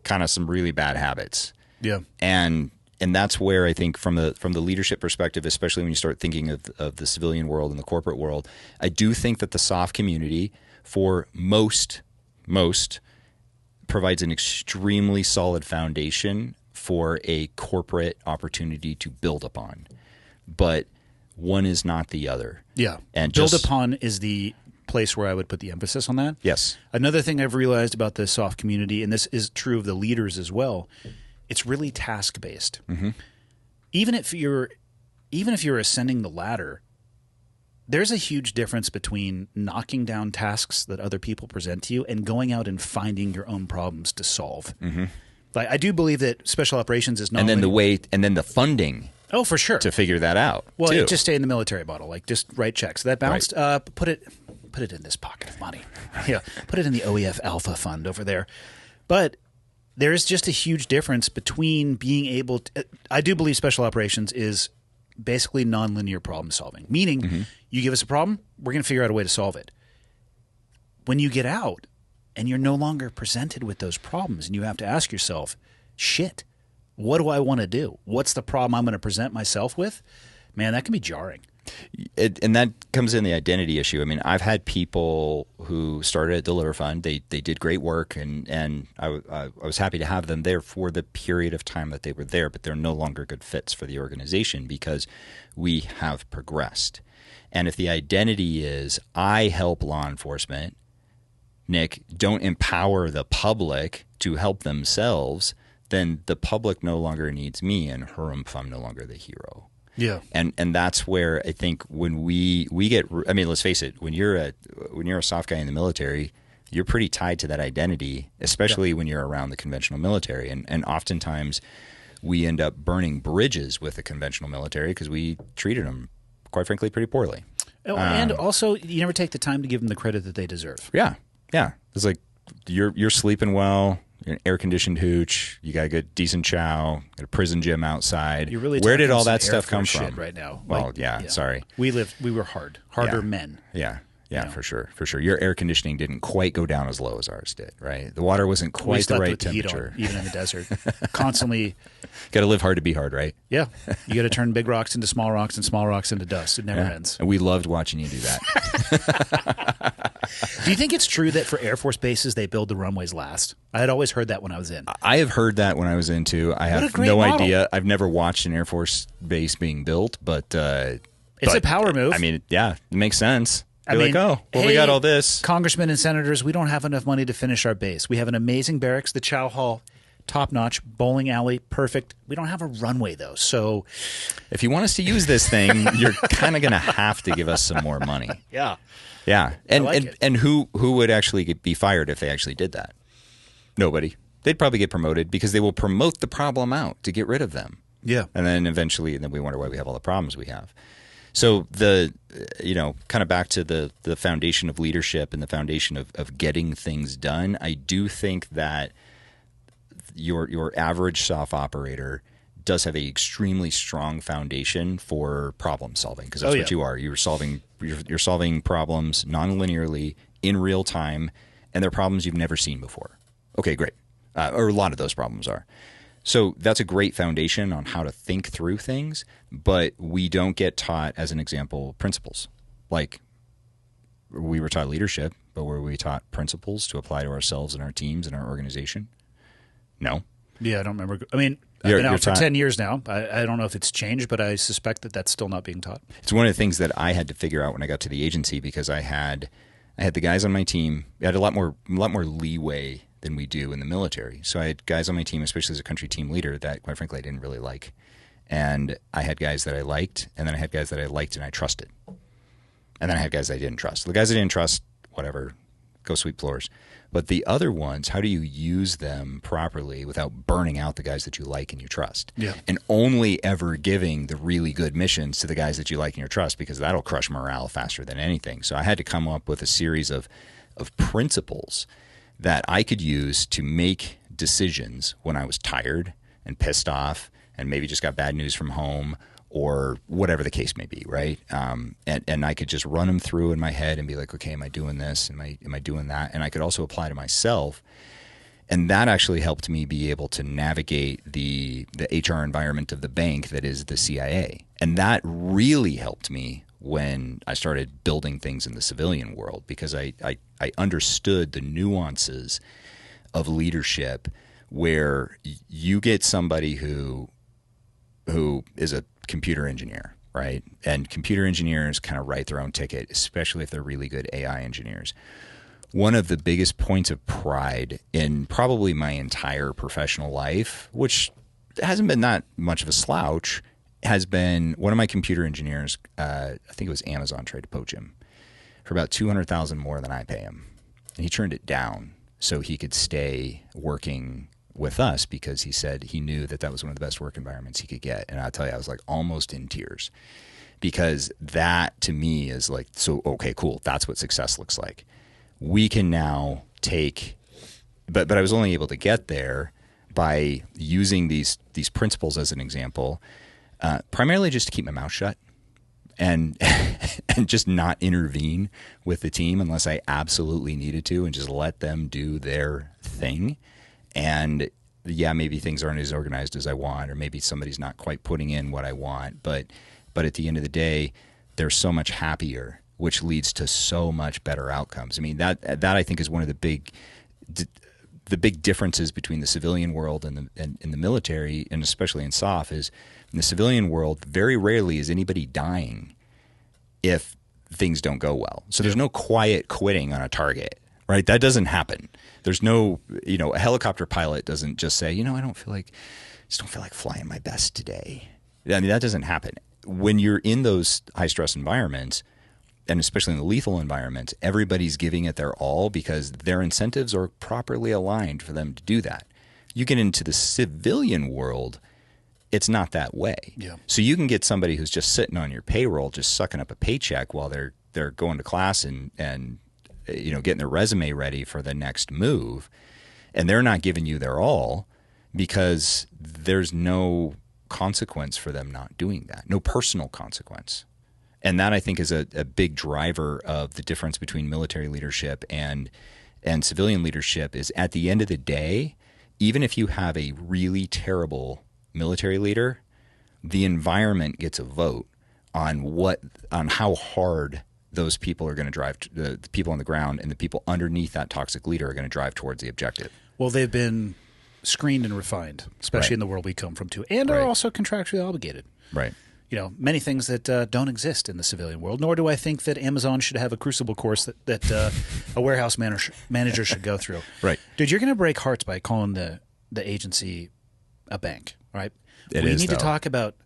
kind of some really bad habits. Yeah. And that's where I think from the leadership perspective, especially when you start thinking of the civilian world and the corporate world, I do think that the soft community for most provides an extremely solid foundation for a corporate opportunity to build upon. But one is not the other. Yeah. And build upon is the place where I would put the emphasis on that. Yes. Another thing I've realized about the soft community, and this is true of the leaders as well, it's really task-based. Mm-hmm. Even if you're ascending the ladder, there's a huge difference between knocking down tasks that other people present to you and going out and finding your own problems to solve. Mm-hmm. Like, I do believe that special operations is not and then the funding. Oh, for sure. To figure that out. Well, too. it just stay in the military model. Like, just write checks. That bounced. Right. Put it in this pocket of money. Yeah, put it in the OEF Alpha Fund over there. But there is just a huge difference between being able to. I do believe special operations is basically nonlinear problem solving. Meaning, you give us a problem, we're going to figure out a way to solve it. When you get out and you're no longer presented with those problems, and you have to ask yourself, shit, what do I want to do? What's the problem I'm going to present myself with? Man, that can be jarring. And that comes in the identity issue. I mean, I've had people who started at DeliverFund. They did great work, and I was happy to have them there for the period of time that they were there, but they're no longer good fits for the organization because we have progressed. And if the identity is, I help law enforcement, Nick, don't empower the public to help themselves, then the public no longer needs me, and harumph, I'm no longer the hero. Yeah, and that's where I think when we get, I mean, let's face it, when you're a soft guy in the military, you're pretty tied to that identity, especially when you're around the conventional military, and oftentimes we end up burning bridges with the conventional military because we treated them, quite frankly, pretty poorly. And also, you never take the time to give them the credit that they deserve. Yeah, it's like you're sleeping well. You're an air-conditioned hooch. You got a good, decent chow. Got a prison gym outside. You're really Where did all some that stuff Air come Force from? shit right now? Well, sorry. We were harder men. Yeah, You know? for sure. Your air conditioning didn't quite go down as low as ours did, right? The water wasn't We quite the slept right with the heat temperature. on, even in the desert. Constantly. Got to live hard to be hard, right? Yeah. You got to turn big rocks into small rocks and small rocks into dust. It never ends. And we loved watching you do that. Do you think it's true that for Air Force bases, they build the runways last? I had always heard that when I was in. I have heard that when I was in too. I have great no model. idea. I've never watched an Air Force base being built, but It's a power move. I mean, yeah, it makes sense. I They're mean, like, oh, well, we hey, got all this. Congressmen and senators, we don't have enough money to finish our base. We have an amazing barracks, the Chow Hall, top-notch, bowling alley, perfect. We don't have a runway, though. So If you want us to use this thing, you're kind of going to have to give us some more money. yeah. Yeah, and like it. and who would actually be fired if they actually did that? Nobody. They'd probably get promoted because they will promote the problem out to get rid of them. Yeah. And then eventually, we wonder why we have all the problems we have. So kind of back to the foundation of leadership and the foundation of getting things done. I do think that your average soft operator does have a extremely strong foundation for problem solving because that's what you are. You're solving problems non-linearly in real time, and they're problems you've never seen before. Okay, great. Or a lot of those problems are. So that's a great foundation on how to think through things, but we don't get taught, as an example, principles. Like we were taught leadership, but were we taught principles to apply to ourselves and our teams and our organization? No. Yeah, I don't remember. I mean, I've been out for 10 years now. I don't know if it's changed, but I suspect that that's still not being taught. It's one of the things that I had to figure out when I got to the agency because I had the guys on my team. I had a lot more leeway than we do in the military. So I had guys on my team, especially as a country team leader, that quite frankly I didn't really like. And I had guys that I liked, and then I had guys that I liked and I trusted. And then I had guys I didn't trust. The guys I didn't trust, whatever, go sweep floors. But the other ones, how do you use them properly without burning out the guys that you like and you trust? Yeah. And only ever giving the really good missions to the guys that you like and you trust, because that'll crush morale faster than anything. So I had to come up with a series of principles that I could use to make decisions when I was tired and pissed off and maybe just got bad news from home or whatever the case may be, right? And I could just run them through in my head and be like, okay, am I doing this? Am I doing that? And I could also apply to myself. And that actually helped me be able to navigate the HR environment of the bank that is the CIA. And that really helped me when I started building things in the civilian world, because I understood the nuances of leadership, where you get somebody who is a computer engineer, right? And computer engineers kind of write their own ticket, especially if they're really good AI engineers. One of the biggest points of pride in probably my entire professional life, which hasn't been that much of a slouch, has been one of my computer engineers, I think it was Amazon, tried to poach him for about $200,000 more than I pay him. And he turned it down so he could stay working with us, because he said he knew that was one of the best work environments he could get. And I'll tell you, I was like almost in tears, because that to me is like, so, okay, cool. That's what success looks like. We can now take, but I was only able to get there by using these principles as an example, primarily just to keep my mouth shut and and just not intervene with the team unless I absolutely needed to, and just let them do their thing. And yeah, maybe things aren't as organized as I want, or maybe somebody's not quite putting in what I want, but at the end of the day, they're so much happier, which leads to so much better outcomes. I mean, that I think is one of the big differences between the civilian world and the military, and especially in SOF, is in the civilian world, very rarely is anybody dying if things don't go well. So there's no quiet quitting on a target, right? That doesn't happen. There's no, a helicopter pilot doesn't just say, I just don't feel like flying my best today. I mean, that doesn't happen. When you're in those high stress environments, and especially in the lethal environments, everybody's giving it their all because their incentives are properly aligned for them to do that. You get into the civilian world, it's not that way. Yeah. So you can get somebody who's just sitting on your payroll, just sucking up a paycheck while they're going to class and getting their resume ready for the next move, and they're not giving you their all because there's no consequence for them not doing that, no personal consequence. And that, I think, is a big driver of the difference between military leadership and civilian leadership. Is at the end of the day, even if you have a really terrible military leader, the environment gets a vote on how hard those people are going to drive, the people on the ground and the people underneath that toxic leader are going to drive towards the objective. Well, they've been screened and refined, especially in the world we come from too, and are also contractually obligated. Right. Many things that don't exist in the civilian world, nor do I think that Amazon should have a crucible course that a warehouse manager should go through. Right. Dude, you're going to break hearts by calling the agency a bank, right? We need to talk about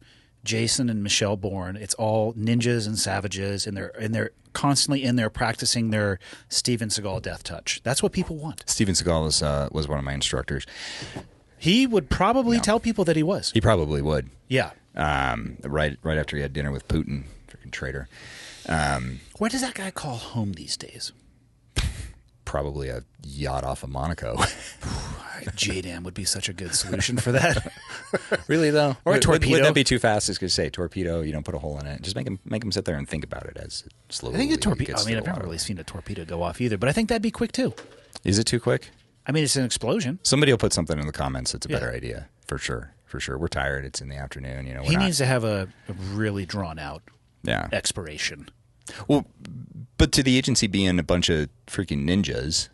Jason and Michelle Bourne. It's all ninjas and savages, and they're constantly in there practicing their Steven Seagal death touch. That's what people want. Steven Seagal was one of my instructors. He would probably tell people that he was. He probably would. Yeah. Right after he had dinner with Putin, freaking traitor. Where does that guy call home these days? Probably a yacht off of Monaco. JDAM would be such a good solution for that. Really, though? Or a torpedo. Would that be too fast? I was going to say torpedo, put a hole in it. Just make him sit there and think about it as it slowly I think a torpedo. gets I mean, to I've the never water. really seen a torpedo go off either, but I think that'd be quick too. Is it too quick? I mean, it's an explosion. Somebody will put something in the comments that's a better idea. For sure. We're tired. It's in the afternoon. He needs to have a really drawn out expiration. Well, but to the agency being a bunch of freaking ninjas,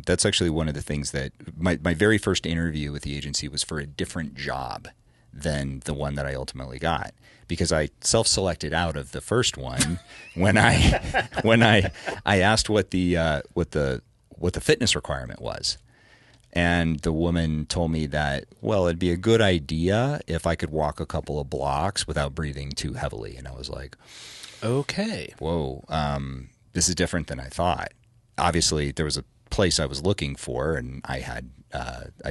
that's actually one of the things that my very first interview with the agency was for a different job than the one that I ultimately got, because I self-selected out of the first one when I asked what the fitness requirement was. And the woman told me that, well, it'd be a good idea if I could walk a couple of blocks without breathing too heavily. And I was like, okay, whoa, this is different than I thought. Obviously, there was a place I was looking for, and I'd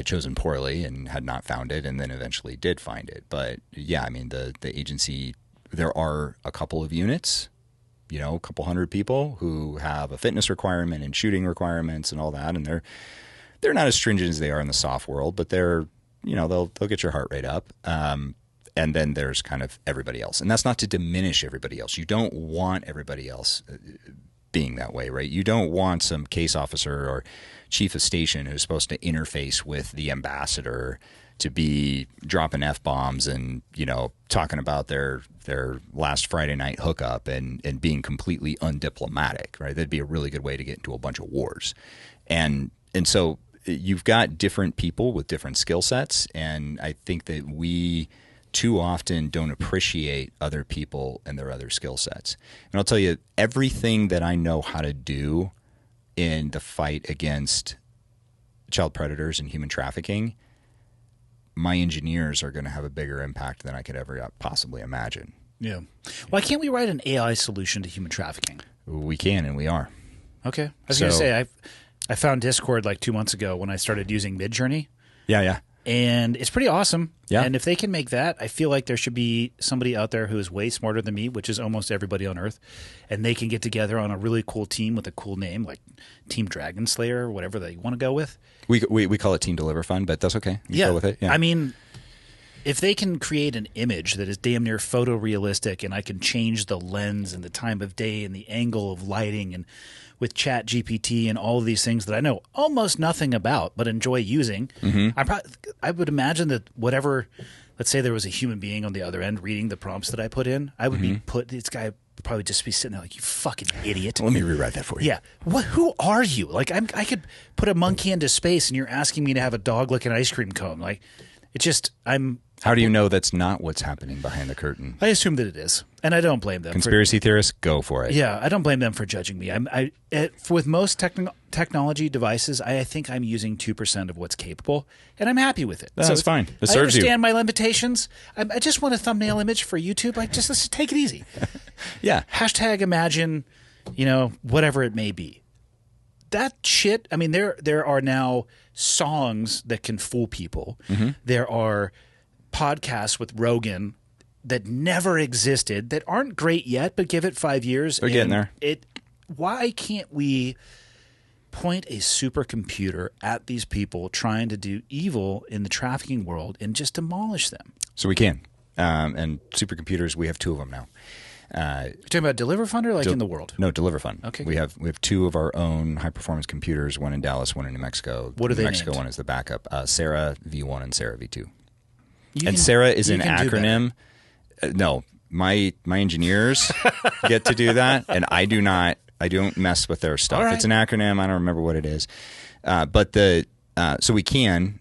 chosen poorly and had not found it, and then eventually did find it. But yeah, I mean, the agency, there are a couple of units, a couple hundred people who have a fitness requirement and shooting requirements and all that, and they're they're not as stringent as they are in the soft world, but they're, they'll get your heart rate up. And then there's kind of everybody else. And that's not to diminish everybody else. You don't want everybody else being that way, right? You don't want some case officer or chief of station who's supposed to interface with the ambassador to be dropping F-bombs and, talking about their last Friday night hookup and being completely undiplomatic, right? That'd be a really good way to get into a bunch of wars. And so you've got different people with different skill sets, and I think that we too often don't appreciate other people and their other skill sets. And I'll tell you, everything that I know how to do in the fight against child predators and human trafficking, my engineers are going to have a bigger impact than I could ever possibly imagine. Yeah. Why can't we write an AI solution to human trafficking? We can, and we are. Okay. I was going to say, I found Discord like 2 months ago when I started using Midjourney. Yeah. And it's pretty awesome. Yeah. And if they can make that, I feel like there should be somebody out there who is way smarter than me, which is almost everybody on Earth, and they can get together on a really cool team with a cool name, like Team Dragon Slayer or whatever they want to go with. We call it Team DeliverFund, but that's okay. You go with it. Yeah. I mean, if they can create an image that is damn near photorealistic, and I can change the lens and the time of day and the angle of lighting, and with Chat GPT and all of these things that I know almost nothing about but enjoy using, I would imagine that whatever, let's say there was a human being on the other end reading the prompts that I put in, I would be this guy would probably just be sitting there like, you fucking idiot. Let me rewrite that for you. Yeah. Who are you? Like, I could put a monkey into space and you're asking me to have a dog lick an ice cream cone. Like, it's just, How do you know that's not what's happening behind the curtain? I assume that it is, and I don't blame them. Conspiracy theorists, go for it. Yeah, I don't blame them for judging me. With most technology devices, I think I'm using 2% of what's capable, and I'm happy with it. That's fine. It I serves you. understand my limitations. I just want a thumbnail image for YouTube. Like, let's take it easy. Yeah. Hashtag imagine, whatever it may be. That shit, I mean, there are now songs that can fool people. There are podcasts with Rogan that never existed, that aren't great yet, but give it 5 years. They're getting there. Why can't we point a supercomputer at these people trying to do evil in the trafficking world and just demolish them? So we can. And supercomputers, we have 2 of them now. You're talking about DeliverFund or in the world? No, DeliverFund. Okay. We have 2 of our own high-performance computers, one in Dallas, one in New Mexico. What are they New Mexico named? One is the backup. Sarah V1 and Sarah V2. And Sarah is an acronym. No, my engineers get to do that, and I do not. I don't mess with their stuff. Right. It's an acronym. I don't remember what it is. But so we can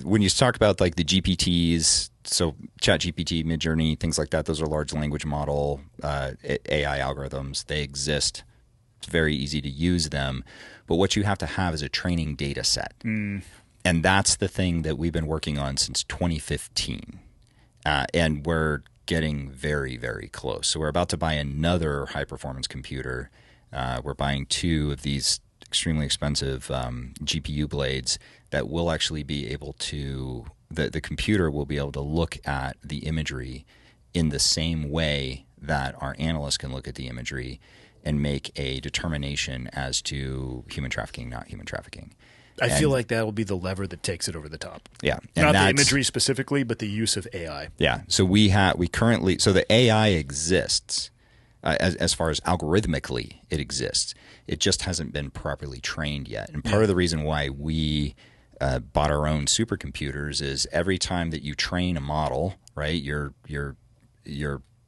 when you talk about like the GPTs, so ChatGPT, Midjourney, things like that. Those are large language model AI algorithms. They exist. It's very easy to use them. But what you have to have is a training data set. And that's the thing that we've been working on since 2015. And we're getting very, very close. So we're about to buy another high-performance computer. We're buying 2 of these extremely expensive GPU blades that will actually be able to – the computer will be able to look at the imagery in the same way that our analysts can look at the imagery and make a determination as to human trafficking, not human trafficking. I feel like that will be the lever that takes it over the top. Yeah. Not the imagery specifically, but the use of AI. Yeah. So we currently, so the AI exists as far as algorithmically it exists. It just hasn't been properly trained yet. And part of the reason why we bought our own supercomputers is every time that you train a model, right, you're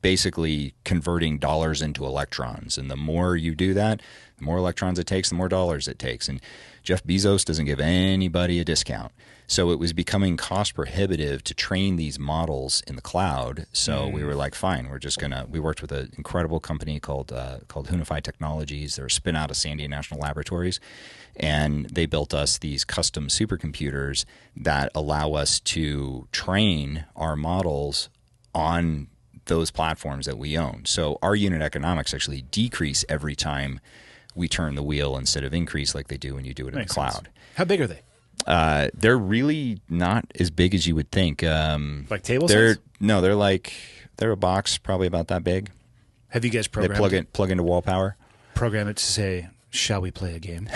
basically converting dollars into electrons. And the more you do that, the more electrons it takes, the more dollars it takes. And Jeff Bezos doesn't give anybody a discount. So it was becoming cost prohibitive to train these models in the cloud. So we were like, fine, we're just we worked with an incredible company called Hunify Technologies. They're a spin out of Sandia National Laboratories. And they built us these custom supercomputers that allow us to train our models on those platforms that we own. So our unit economics actually decrease every time we turn the wheel instead of increase like they do when you do it in the cloud. Sense. How big are they? They're really not as big as you would think. Like table size? No, they're a box probably about that big. Have you guys programmed They plug into wall power. Program it to say, shall we play a game?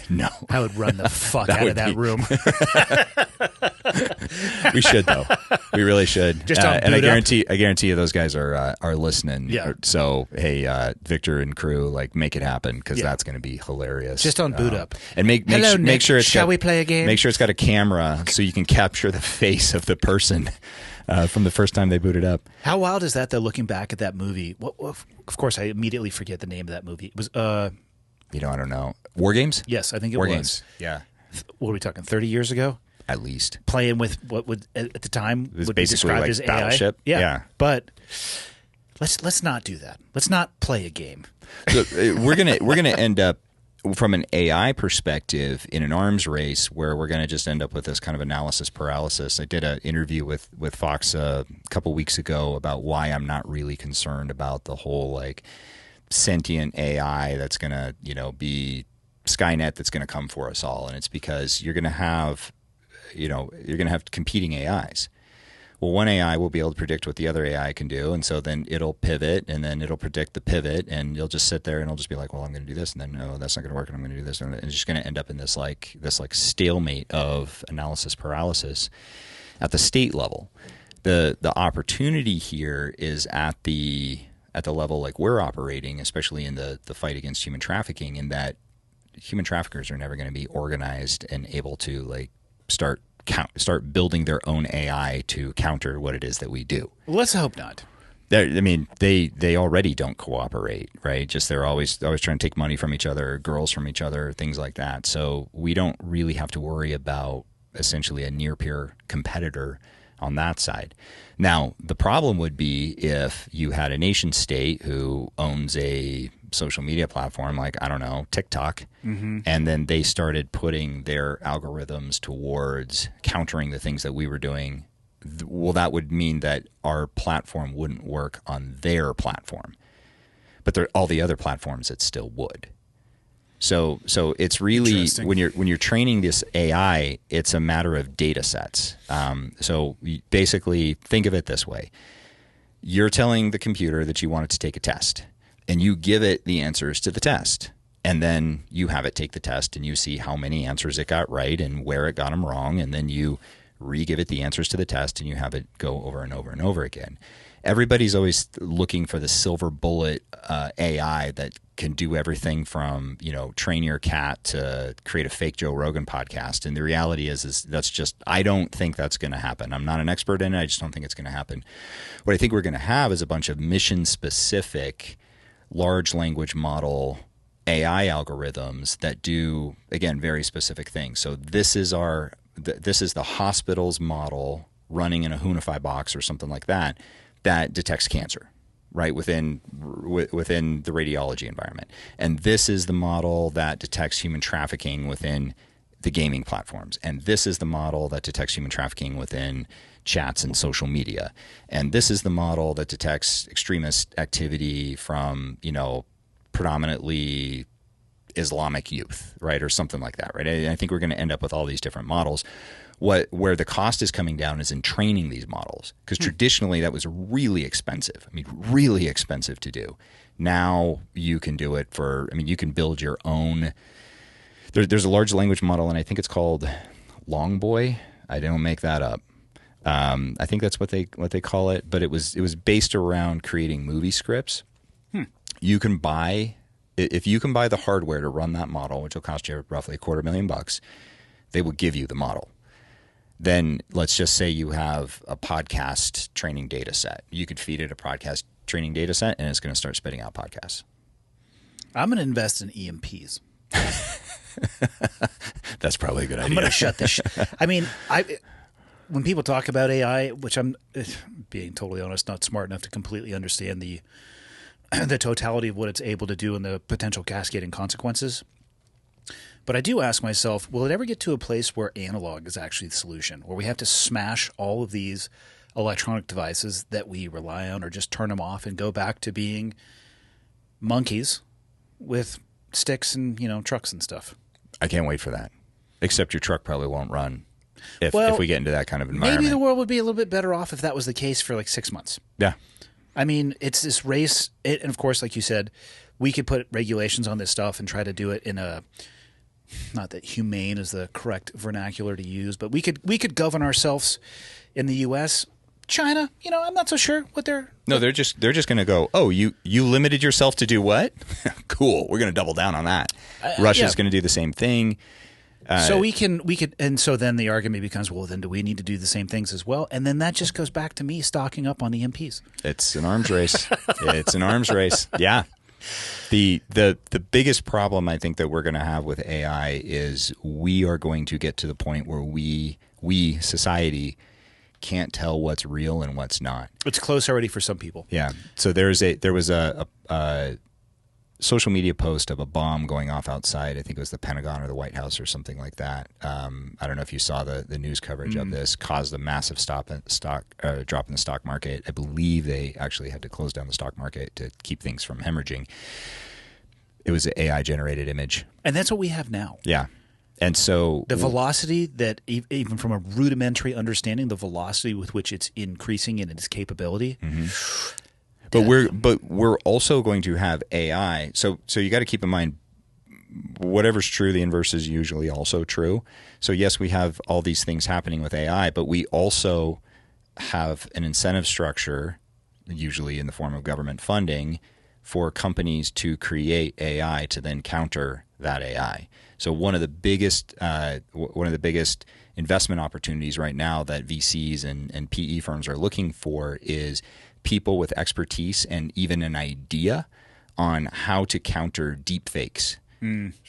No. I would run the fuck That out of would that be- room. We should though. We really should. Just don't and I boot up. guarantee you those guys are listening. Yeah. So hey, Victor and crew, like make it happen because that's going to be hilarious. Just don't boot up. And make Hello, make Nick. sure it's Shall got, we play a game? Make sure it's got a camera so you can capture the face of the person from the first time they booted up. How wild is that, though, looking back at that movie? Of course, I immediately forget the name of that movie. It was, I don't know. War Games? yes, I think it War was. Games. Yeah. What are we talking, 30 years ago? At least. Playing with what would, at the time, was would be basically described like as AI? Battleship? Yeah. But let's not do that. Let's not play a game. So, we're gonna end up from an AI perspective in an arms race where we're gonna just end up with this kind of analysis paralysis. I did an interview with Fox a couple weeks ago about why I'm not really concerned about the whole like sentient AI that's gonna be Skynet that's gonna come for us all, and it's because you're gonna have competing AIs. Well, one AI will be able to predict what the other AI can do, and so then it'll pivot, and then it'll predict the pivot, and you'll just sit there and it'll just be like, well, I'm going to do this, and then no, that's not going to work, and I'm going to do this, and it's just going to end up in this stalemate of analysis paralysis at the state level. The opportunity here is at the level like we're operating, especially in the fight against human trafficking, in that human traffickers are never going to be organized and able to like start building their own AI to counter what it is that we do. Let's hope not. They already don't cooperate, right? Just they're always trying to take money from each other, girls from each other, things like that. So we don't really have to worry about essentially a near peer competitor on that side. Now, the problem would be if you had a nation state who owns a social media platform like, I don't know, TikTok, and then they started putting their algorithms towards countering the things that we were doing. Well, that would mean that our platform wouldn't work on their platform. But all the other platforms, it still would. So it's really when you're training this AI, it's a matter of data sets. So basically, think of it this way: you're telling the computer that you want it to take a test, and you give it the answers to the test, and then you have it take the test, and you see how many answers it got right and where it got them wrong, and then you re-give it the answers to the test, and you have it go over and over and over again. Everybody's always looking for the silver bullet AI that can do everything from, train your cat to create a fake Joe Rogan podcast. And the reality is that's just, I don't think that's going to happen. I'm not an expert in it. I just don't think it's going to happen. What I think we're going to have is a bunch of mission-specific large language model AI algorithms that do, again, very specific things. So this is the hospital's model running in a Hunify box or something like that detects cancer, right, within the radiology environment. And this is the model that detects human trafficking within the gaming platforms. And this is the model that detects human trafficking within chats and social media. And this is the model that detects extremist activity from, predominantly Islamic youth, right, or something like that, right? I think we're going to end up with all these different models. Where the cost is coming down is in training these models, because traditionally that was really expensive. Really expensive to do. Now you can do it you can build your own. There's a large language model, and I think it's called Longboy. I don't make that up. I think that's what they call it. But it was based around creating movie scripts. You can buy, if you can buy the hardware to run that model, which will cost you roughly $250,000, they will give you the model. Then let's just say you have a podcast training data set. You could feed it a podcast training data set, and it's going to start spitting out podcasts. I'm going to invest in EMPs. That's probably a good idea. I'm going to shut this. When people talk about AI, which I'm being totally honest, not smart enough to completely understand the totality of what it's able to do and the potential cascading consequences. But I do ask myself, will it ever get to a place where analog is actually the solution, where we have to smash all of these electronic devices that we rely on, or just turn them off and go back to being monkeys with sticks and trucks and stuff? I can't wait for that. Except your truck probably won't run if we get into that kind of environment. Maybe the world would be a little bit better off if that was the case for like 6 months. Yeah. It's this race, and of course, like you said, we could put regulations on this stuff and try to do it in a not that humane is the correct vernacular to use, but we could govern ourselves in the U.S. China, I'm not so sure what they're. No, they're just going to go, oh, you limited yourself to do what? Cool. We're going to double down on that. Russia's going to do the same thing. So we could, and so then the argument becomes, well, then do we need to do the same things as well? And then that just goes back to me stocking up on EMPs. It's an arms race. It's an arms race. Yeah. The biggest problem I think that we're going to have with AI is we are going to get to the point where we society can't tell what's real and what's not. It's close already for some people. Yeah. So there was a social media post of a bomb going off outside. I think it was the Pentagon or the White House or something like that. I don't know if you saw the news coverage of this. Caused a massive drop in the stock market. I believe they actually had to close down the stock market to keep things from hemorrhaging. It was an AI generated image, and that's what we have now. Yeah. And so the velocity that even from a rudimentary understanding, the velocity with which it's increasing in its capability. Mm-hmm. But we're also going to have AI. So you got to keep in mind, whatever's true, the inverse is usually also true. So yes, we have all these things happening with AI, but we also have an incentive structure, usually in the form of government funding, for companies to create AI to then counter that AI. So one of the biggest investment opportunities right now that VCs and PE firms are looking for is people with expertise and even an idea on how to counter deep fakes,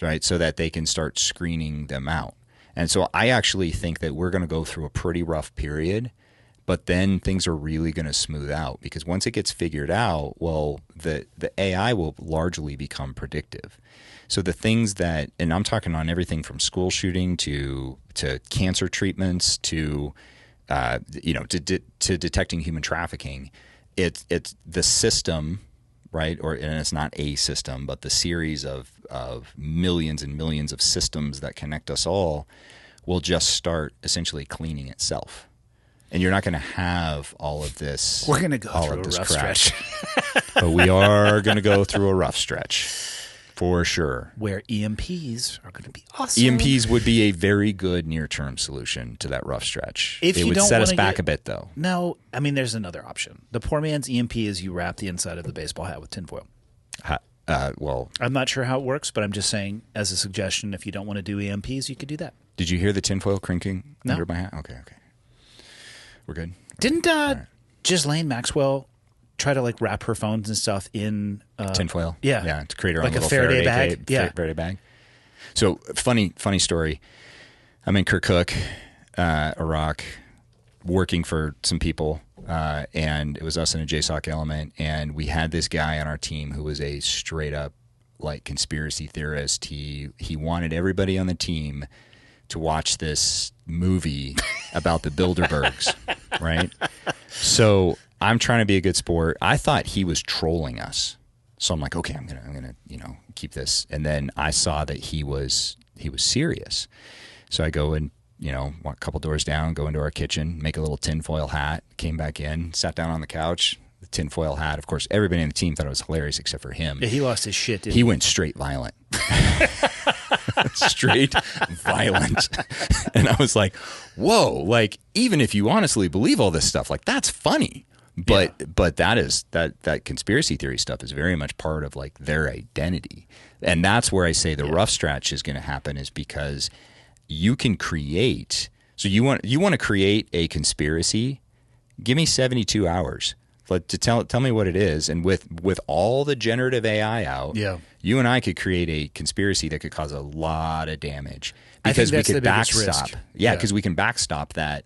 right? So that they can start screening them out. And so I actually think that we're going to go through a pretty rough period, but then things are really going to smooth out because once it gets figured out, well, the AI will largely become predictive. So the things that, and I'm talking on everything from school shooting to cancer treatments to detecting human trafficking. It's the system, right? And it's not a system, but the series of millions and millions of systems that connect us all will just start essentially cleaning itself. And you're not going to have all of this. We're going to go through a rough stretch. But we are going to go through a rough stretch. For sure. Where EMPs are going to be awesome. EMPs would be a very good near-term solution to that rough stretch. If it would set us back a bit, though. No, I mean, there's another option. The poor man's EMP is you wrap the inside of the baseball hat with tinfoil. Well, I'm not sure how it works, but I'm just saying as a suggestion, if you don't want to do EMPs, you could do that. Did you hear the tinfoil crinkling No. under my hat? Okay. We're good. Didn't Ghislaine Maxwell try to like wrap her phones and stuff in tinfoil? Yeah, to create her like own little a Faraday bag. Faraday bag. So funny story. I'm in Kirkuk, Iraq, working for some people, and it was us and a JSOC element, and we had this guy on our team who was a straight up like conspiracy theorist. He wanted everybody on the team to watch this movie about the Bilderbergs, right? So I'm trying to be a good sport. I thought he was trolling us. So I'm like, okay, I'm gonna keep this. And then I saw that he was serious. So I go and walk a couple doors down, go into our kitchen, make a little tinfoil hat, came back in, sat down on the couch, the tinfoil hat. Of course, everybody on the team thought it was hilarious except for him. Yeah, he lost his shit, didn't he? He went straight violent. Straight violent. And I was like, whoa, like even if you honestly believe all this stuff, like that's funny. But that conspiracy theory stuff is very much part of like their identity. And that's where I say the rough stretch is going to happen, is because you can create. So you want to create a conspiracy, give me 72 hours. But to tell me what it is, and with all the generative AI out, you and I could create a conspiracy that could cause a lot of damage because we could backstop. Yeah, because we can backstop that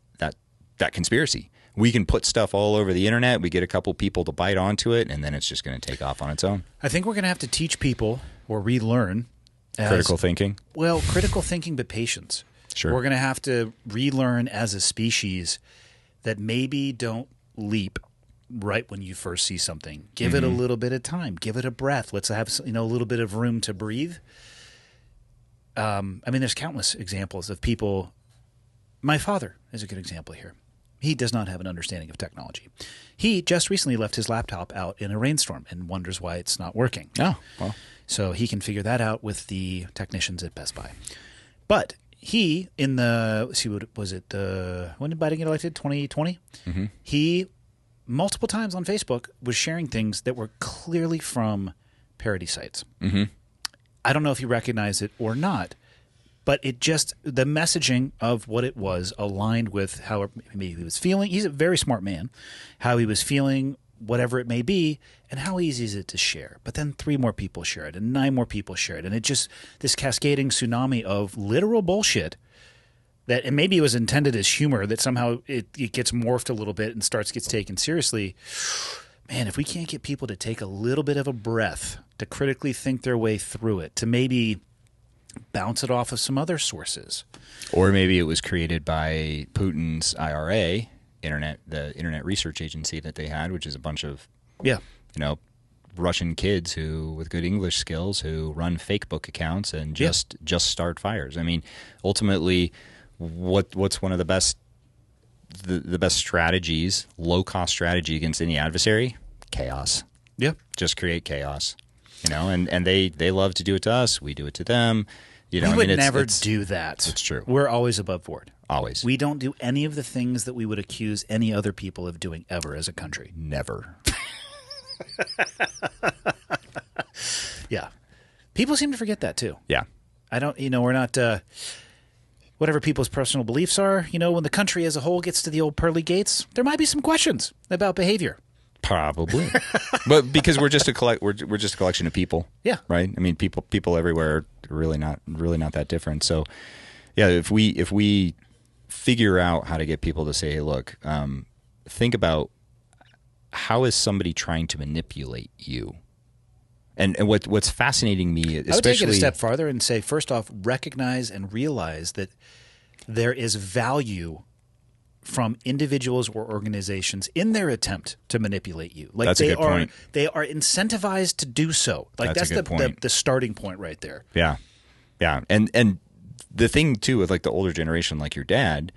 conspiracy. We can put stuff all over the internet. We get a couple people to bite onto it, and then it's just going to take off on its own. I think we're going to have to teach people or relearn critical thinking. Well, critical thinking, but patience. Sure, we're going to have to relearn as a species that maybe don't leap right when you first see something. Give it a little bit of time. Give it a breath. Let's have a little bit of room to breathe. I mean, there's countless examples of people. My father is a good example here. He does not have an understanding of technology. He just recently left his laptop out in a rainstorm and wonders why it's not working. Oh, well. So he can figure that out with the technicians at Best Buy. But he, in the, let's see, what was it? When did Biden get elected? 2020? Mm-hmm. He, multiple times on Facebook, was sharing things that were clearly from parody sites. Mm-hmm. I don't know if you recognize it or not, but it just, the messaging of what it was aligned with how maybe he was feeling. He's a very smart man. How he was feeling, whatever it may be, and how easy is it to share. But then 3 more people share it, and 9 more people share it. And it just, this cascading tsunami of literal bullshit that, and maybe it was intended as humor, that somehow it gets morphed a little bit and gets taken seriously. Man, if we can't get people to take a little bit of a breath, to critically think their way through it, to maybe bounce it off of some other sources. Or maybe it was created by Putin's IRA, the Internet Research Agency that they had, which is a bunch of Russian kids who, with good English skills, who run fake book accounts and just start fires. I mean, ultimately, what's one of the best strategies, low cost strategy against any adversary? Chaos. Yeah, just create chaos. And they love to do it to us. We do it to them. We would never do that. It's true. We're always above board. Always. We don't do any of the things that we would accuse any other people of doing ever as a country. Never. Yeah. People seem to forget that too. Yeah. I don't, we're not, whatever people's personal beliefs are, when the country as a whole gets to the old pearly gates, there might be some questions about behavior. Probably. But because we're just a collection of people. Yeah. Right? I mean, people everywhere are really not that different. So, yeah, if we figure out how to get people to say, hey, look, think about how is somebody trying to manipulate you? And what's fascinating me, especially, I would take it a step farther and say, first off, recognize and realize that there is value from individuals or organizations in their attempt to manipulate you. Like that's a good point. They are incentivized to do so. Like that's the starting point right there. Yeah. Yeah. And the thing too with like the older generation, like your dad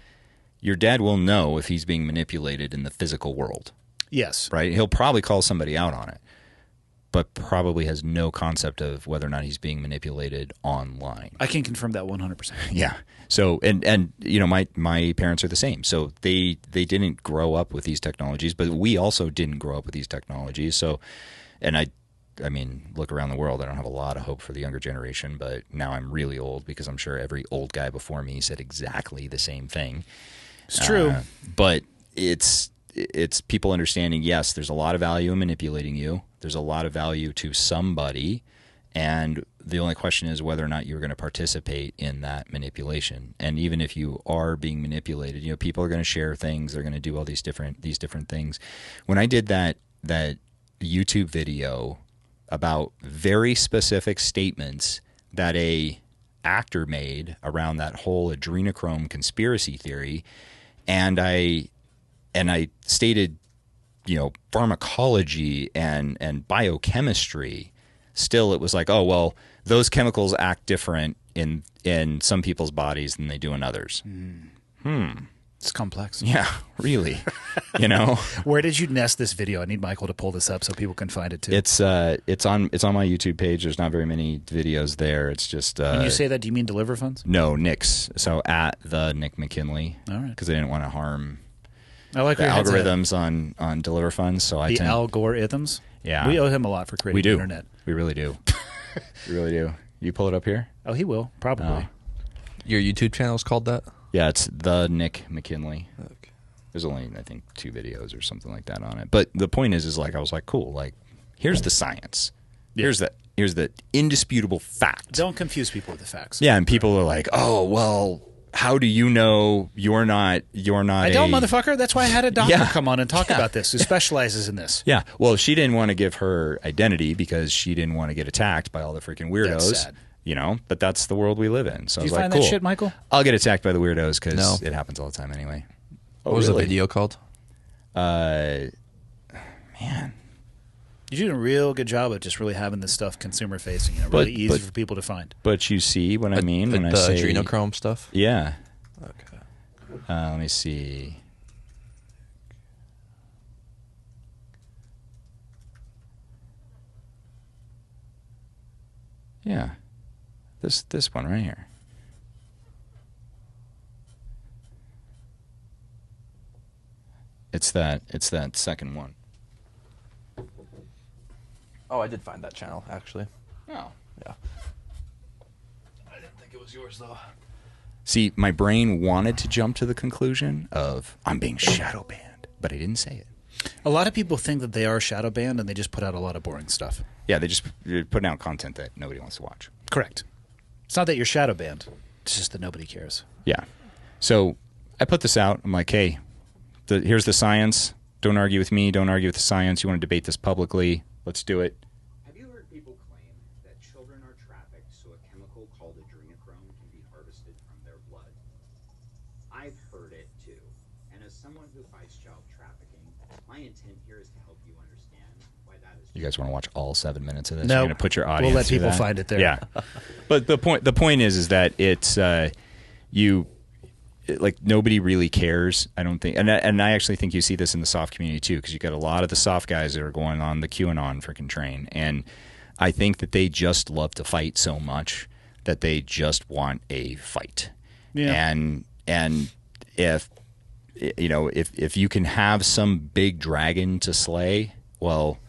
will know if he's being manipulated in the physical world. Yes. Right? He'll probably call somebody out on it, but probably has no concept of whether or not he's being manipulated online. I can confirm that 100%. Yeah. So and my parents are the same. So they didn't grow up with these technologies, but we also didn't grow up with these technologies. So, and I mean, look around the world. I don't have a lot of hope for the younger generation, but now I'm really old because I'm sure every old guy before me said exactly the same thing. It's true. But it's people understanding, yes, there's a lot of value in manipulating you. There's a lot of value to somebody, and the only question is whether or not you're going to participate in that manipulation. And even if you are being manipulated, people are going to share things. They're going to do all these different things. When I did that YouTube video about very specific statements that a actor made around that whole adrenochrome conspiracy theory, and I stated, pharmacology and biochemistry, still it was like, oh, well, those chemicals act different in some people's bodies than they do in others. It's complex. Yeah, really. Where did you nest this video? I need Michael to pull this up so people can find it too. It's on my YouTube page. There's not very many videos there. It's just when you say that, do you mean DeliverFunds? No, Nick's. So at the Nic McKinley. All right. Because I didn't want to harm the algorithms on DeliverFund. So the algorithms. Yeah, we owe him a lot for creating the internet. We really do. We really do. You pull it up here? Oh, he will probably. Your YouTube channel is called that? Yeah, it's the Nic McKinley. Okay. There's only, I think, 2 videos or something like that on it. But the point is like, I was like, cool. Like, here's the science. Yeah. Here's the indisputable fact. Don't confuse people with the facts. Yeah, and people are like, oh, well, how do you know you're not I don't, motherfucker. That's why I had a doctor come on and talk about this who specializes in this. Yeah. Well, she didn't want to give her identity because she didn't want to get attacked by all the freaking weirdos. That's sad. But that's the world we live in. So Do I was you like, find cool. that shit, Michael? I'll get attacked by the weirdos because it happens all the time anyway. What was the video called? Man. You're doing a real good job of just really having this stuff consumer facing, really easy for people to find. But you see what I mean when I the say adrenochrome stuff? Yeah. Okay. Let me see. Yeah. This one right here. It's that second one. Oh, I did find that channel, actually. Oh. Yeah. I didn't think it was yours, though. See, my brain wanted to jump to the conclusion of I'm being shadow banned, but I didn't say it. A lot of people think that they are shadow banned, and they just put out a lot of boring stuff. Yeah, they're putting out content that nobody wants to watch. Correct. It's not that you're shadow banned. It's just that nobody cares. Yeah. So I put this out. I'm like, hey, here's the science. Don't argue with me. Don't argue with the science. You want to debate this publicly? Let's do it. Have you heard people claim that children are trafficked so a chemical called adrenochrome can be harvested from their blood? I've heard it too. And as someone who fights child trafficking, my intent here is to help you understand why that is. You guys want to watch all 7 minutes of this? No. You're going to put your audience We'll let through people that? find it there. Yeah. But the point is that it's like nobody really cares. I don't think, and I actually think you see this in the soft community too, because you got a lot of the soft guys that are going on the QAnon freaking train, and I think that they just love to fight so much that they just want a fight. Yeah. And if you can have some big dragon to slay, well,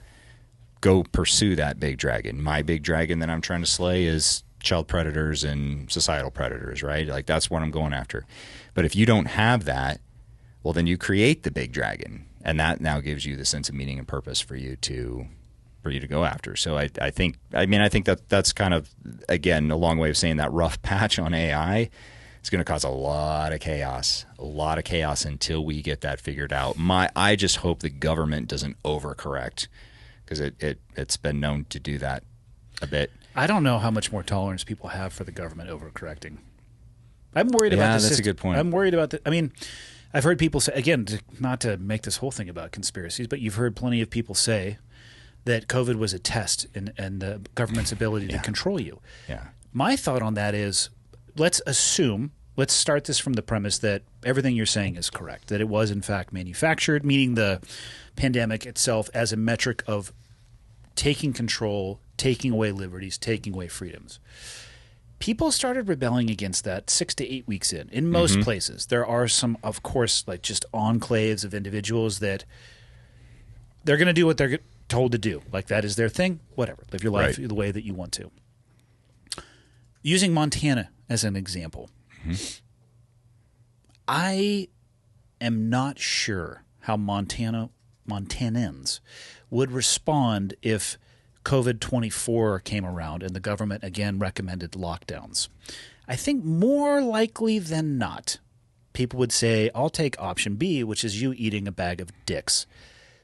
go pursue that big dragon. My big dragon that I'm trying to slay is child predators and societal predators, right? Like that's what I'm going after. But if you don't have that, well, then you create the big dragon, and that now gives you the sense of meaning and purpose for you to go after. So I think that's kind of, again, a long way of saying that rough patch on AI is going to cause a lot of chaos until we get that figured out. I just hope the government doesn't overcorrect, because it's been known to do that a bit. I don't know how much more tolerance people have for the government overcorrecting. I'm worried about this. Yeah, that's a good point. I'm worried about I mean, I've heard people say, again, not to make this whole thing about conspiracies, but you've heard plenty of people say that COVID was a test and the government's ability to control you. Yeah. My thought on that is, let's start this from the premise that everything you're saying is correct, that it was in fact manufactured, meaning the pandemic itself as a metric of taking control, taking away liberties, taking away freedoms. People started rebelling against that 6 to 8 weeks in most places. There are some, of course, like just enclaves of individuals that they're going to do what they're told to do. Like that is their thing. Whatever. Live your life the way that you want to. Using Montana as an example, I am not sure how Montanans would respond if COVID-24 came around and the government again recommended lockdowns. I think more likely than not, people would say, I'll take option B, which is you eating a bag of dicks.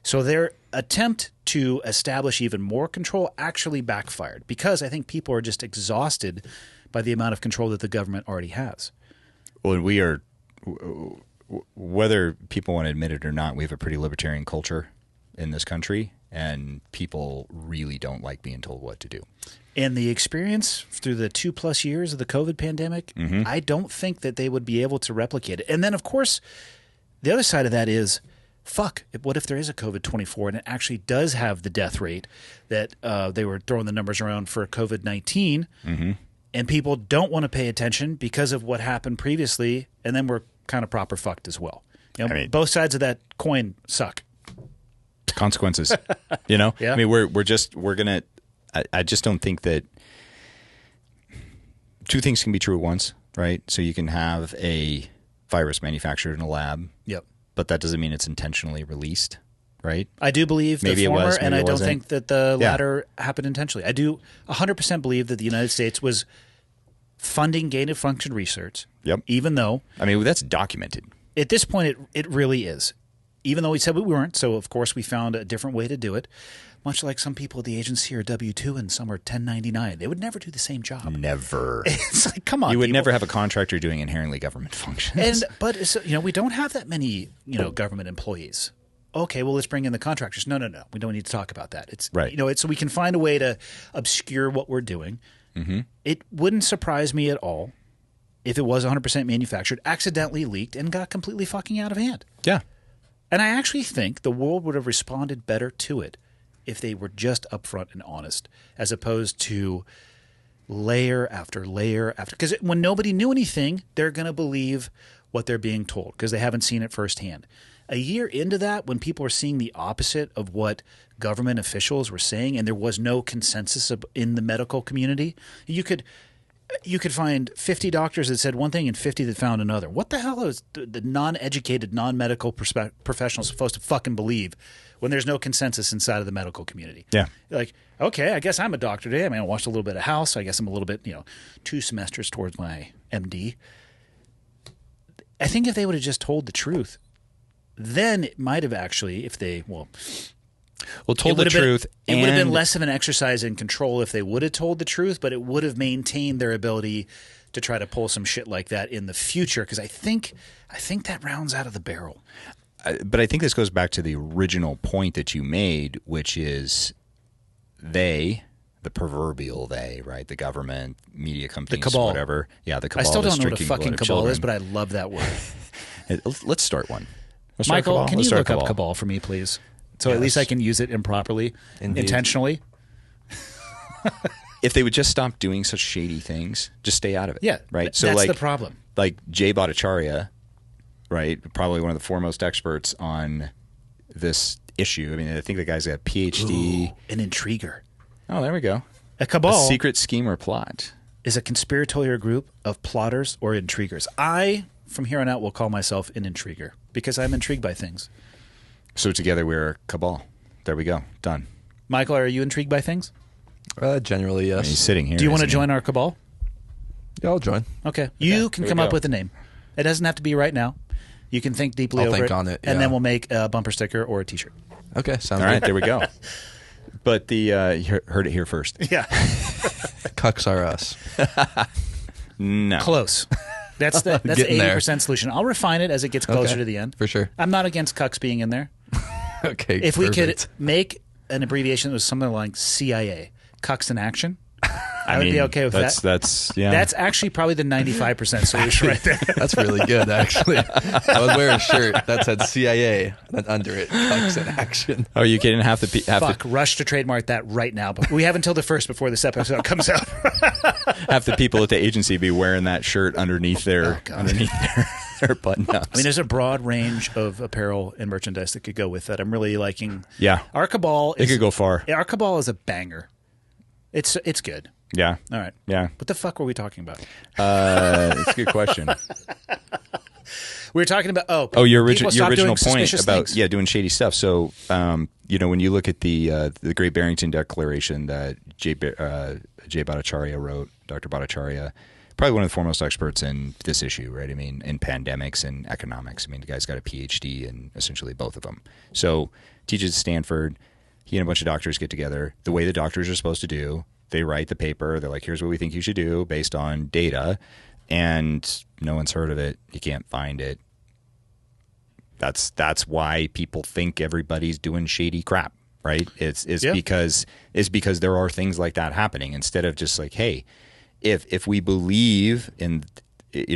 So their attempt to establish even more control actually backfired, because I think people are just exhausted by the amount of control that the government already has. Well, we are, whether people want to admit it or not, we have a pretty libertarian culture in this country, and people really don't like being told what to do. And the experience through the 2+ years of the COVID pandemic, I don't think that they would be able to replicate it. And then, of course, the other side of that is, fuck, what if there is a COVID-24 and it actually does have the death rate that they were throwing the numbers around for COVID-19, and people don't want to pay attention because of what happened previously, and then we're kind of proper fucked as well. You know, both sides of that coin suck. Consequences, you know. Yeah. I mean, we're gonna. I just don't think that two things can be true at once, right? So you can have a virus manufactured in a lab, but that doesn't mean it's intentionally released, right? I do believe Maybe the former, it was, and maybe I it don't wasn't. think that the latter happened intentionally. I do 100% believe that the United States was funding gain-of-function research, even though... I mean, that's documented. At this point, it really is. Even though we said we weren't, so of course we found a different way to do it. Much like some people at the agency are W-2 and some are 1099. They would never do the same job. Never. It's like, come on, You would people. never have a contractor doing inherently government functions. But we don't have that many government employees. Okay, well, let's bring in the contractors. No. We don't need to talk about that. It's right. So we can find a way to obscure what we're doing. It wouldn't surprise me at all if it was 100% manufactured, accidentally leaked, and got completely fucking out of hand. Yeah. And I actually think the world would have responded better to it if they were just upfront and honest, as opposed to layer after layer after. Because when nobody knew anything, they're going to believe what they're being told because they haven't seen it firsthand. a year into that, when people were seeing the opposite of what government officials were saying, and there was no consensus in the medical community, you could find 50 doctors that said one thing and 50 that found another. What the hell is the non-educated, non-medical professional supposed to fucking believe when there's no consensus inside of the medical community? Yeah. Like, okay, I guess I'm a doctor today. I mean, I watched a little bit of House. I guess I'm a little bit, 2 semesters towards my MD. I think if they would have just told the truth, then it might have actually, told the truth. It would have been less of an exercise in control if they would have told the truth, but it would have maintained their ability to try to pull some shit like that in the future. Because I think that rounds out of the barrel. But I think this goes back to the original point that you made, which is the proverbial they, right? The government, media companies, the cabal. Whatever. Yeah, the cabal. I still don't know what a drinking fucking blood of cabal is, children. but I love that word. Let's start one. Let's start Michael, cabal. can Let's you start look up cabal for me, please? So at Yes. least I can use it improperly, Indeed. intentionally. If they would just stop doing such shady things, just stay out of it. Yeah, Right? that's the problem. Like Jay Bhattacharya, right? Probably one of the foremost experts on this issue. I mean, I think the guy's got a PhD. Ooh, an intriguer. Oh, there we go. A cabal A secret scheme or plot. is a conspiratorial group of plotters or intriguers. I, from here on out, will call myself an intriguer because I'm intrigued by things. So together we're a cabal. There we go. Done. Michael, are you intrigued by things? Generally, I mean, he's yes. sitting here. Do you want to isn't he? join our cabal? Yeah, I'll join. Okay. You can there we come up go. with a name. It doesn't have to be right now. You can think deeply I'll over think it, on it, and yeah. then we'll make a bumper sticker or a T-shirt. Okay, sounds All right, good. there we go. But you heard it here first. Yeah. Cucks are us. No. Close. That's the Getting there. 80% solution. I'll refine it as it gets closer Okay, to the end. for sure. I'm not against cucks being in there. Okay, If we could perfect. make an abbreviation that was something like CIA, Cucks in Action, I would be okay with that. That's yeah. That's actually probably the 95% solution right there. That's really good, actually. I would wear a shirt that said CIA, and then under it, Cucks in Action. Oh, you kidding? Half the Fuck, rush to trademark that right now. But we have until the 1st before this episode comes out. half the people at the agency be wearing that shirt underneath their their button ups. I mean, there's a broad range of apparel and merchandise that could go with that. I'm really liking. Yeah. Our cabal It could go far. Our cabal is a banger. It's good. Yeah. All right. Yeah. What the fuck were we talking about? That's a good question. We were talking about Your people original stop doing point suspicious about things. doing shady stuff. So when you look at the Great Barrington Declaration that Jay Bhattacharya wrote, Dr. Bhattacharya, probably one of the foremost experts in this issue, right? I mean, in pandemics and economics. I mean, the guy's got a PhD in essentially both of them. So teaches at Stanford. He and a bunch of doctors get together. The way the doctors are supposed to do, they write the paper. They're like, here's what we think you should do based on data. And no one's heard of it. You can't find it. That's why people think everybody's doing shady crap, right? It's because there are things like that happening instead of just like, hey, if we believe in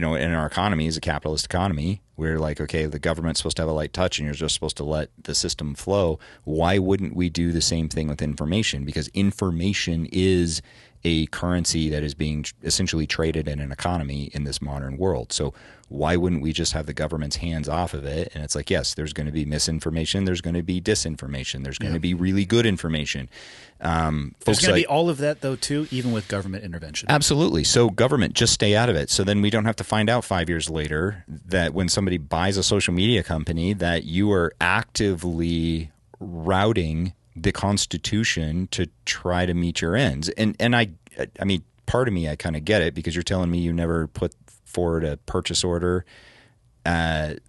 our economy as a capitalist economy, we're like, okay, the government's supposed to have a light touch and you're just supposed to let the system flow. Why wouldn't we do the same thing with information? Because information is a currency that is being essentially traded in an economy in this modern world. So why wouldn't we just have the government's hands off of it? And it's like, yes, there's going to be misinformation. There's going to be disinformation. There's going to be really good information. There's going to be all of that, though, too, even with government intervention. Absolutely. So government, just stay out of it. So then we don't have to find out 5 years later that when somebody buys a social media company that you are actively routing the Constitution to try to meet your ends. And I mean, part of me, I kind of get it because you're telling me you never put forward a purchase order at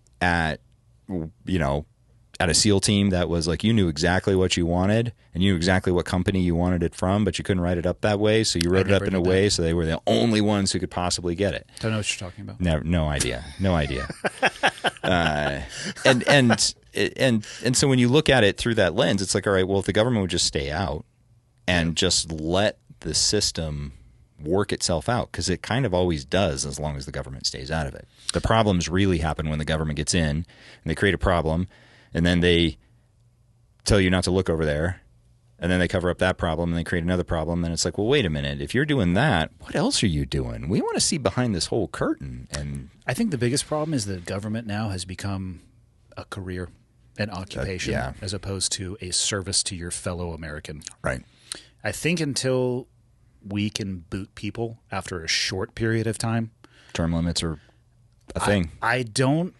a SEAL team that was like, you knew exactly what you wanted and you knew exactly what company you wanted it from, but you couldn't write it up that way. So you wrote it up in a way so they were the only ones who could possibly get it. Don't know what you're talking about. No idea. And so when you look at it through that lens, it's like, all right, well, if the government would just stay out and just let the system work itself out, because it kind of always does as long as the government stays out of it. The problems really happen when the government gets in and they create a problem and then they tell you not to look over there and then they cover up that problem and they create another problem. And it's like, well, wait a minute. If you're doing that, what else are you doing? We want to see behind this whole curtain. And I think the biggest problem is that government now has become a career, an occupation, yeah. as opposed to a service to your fellow American. Right. I think until we can boot people after a short period of time, Term limits are a thing. I don't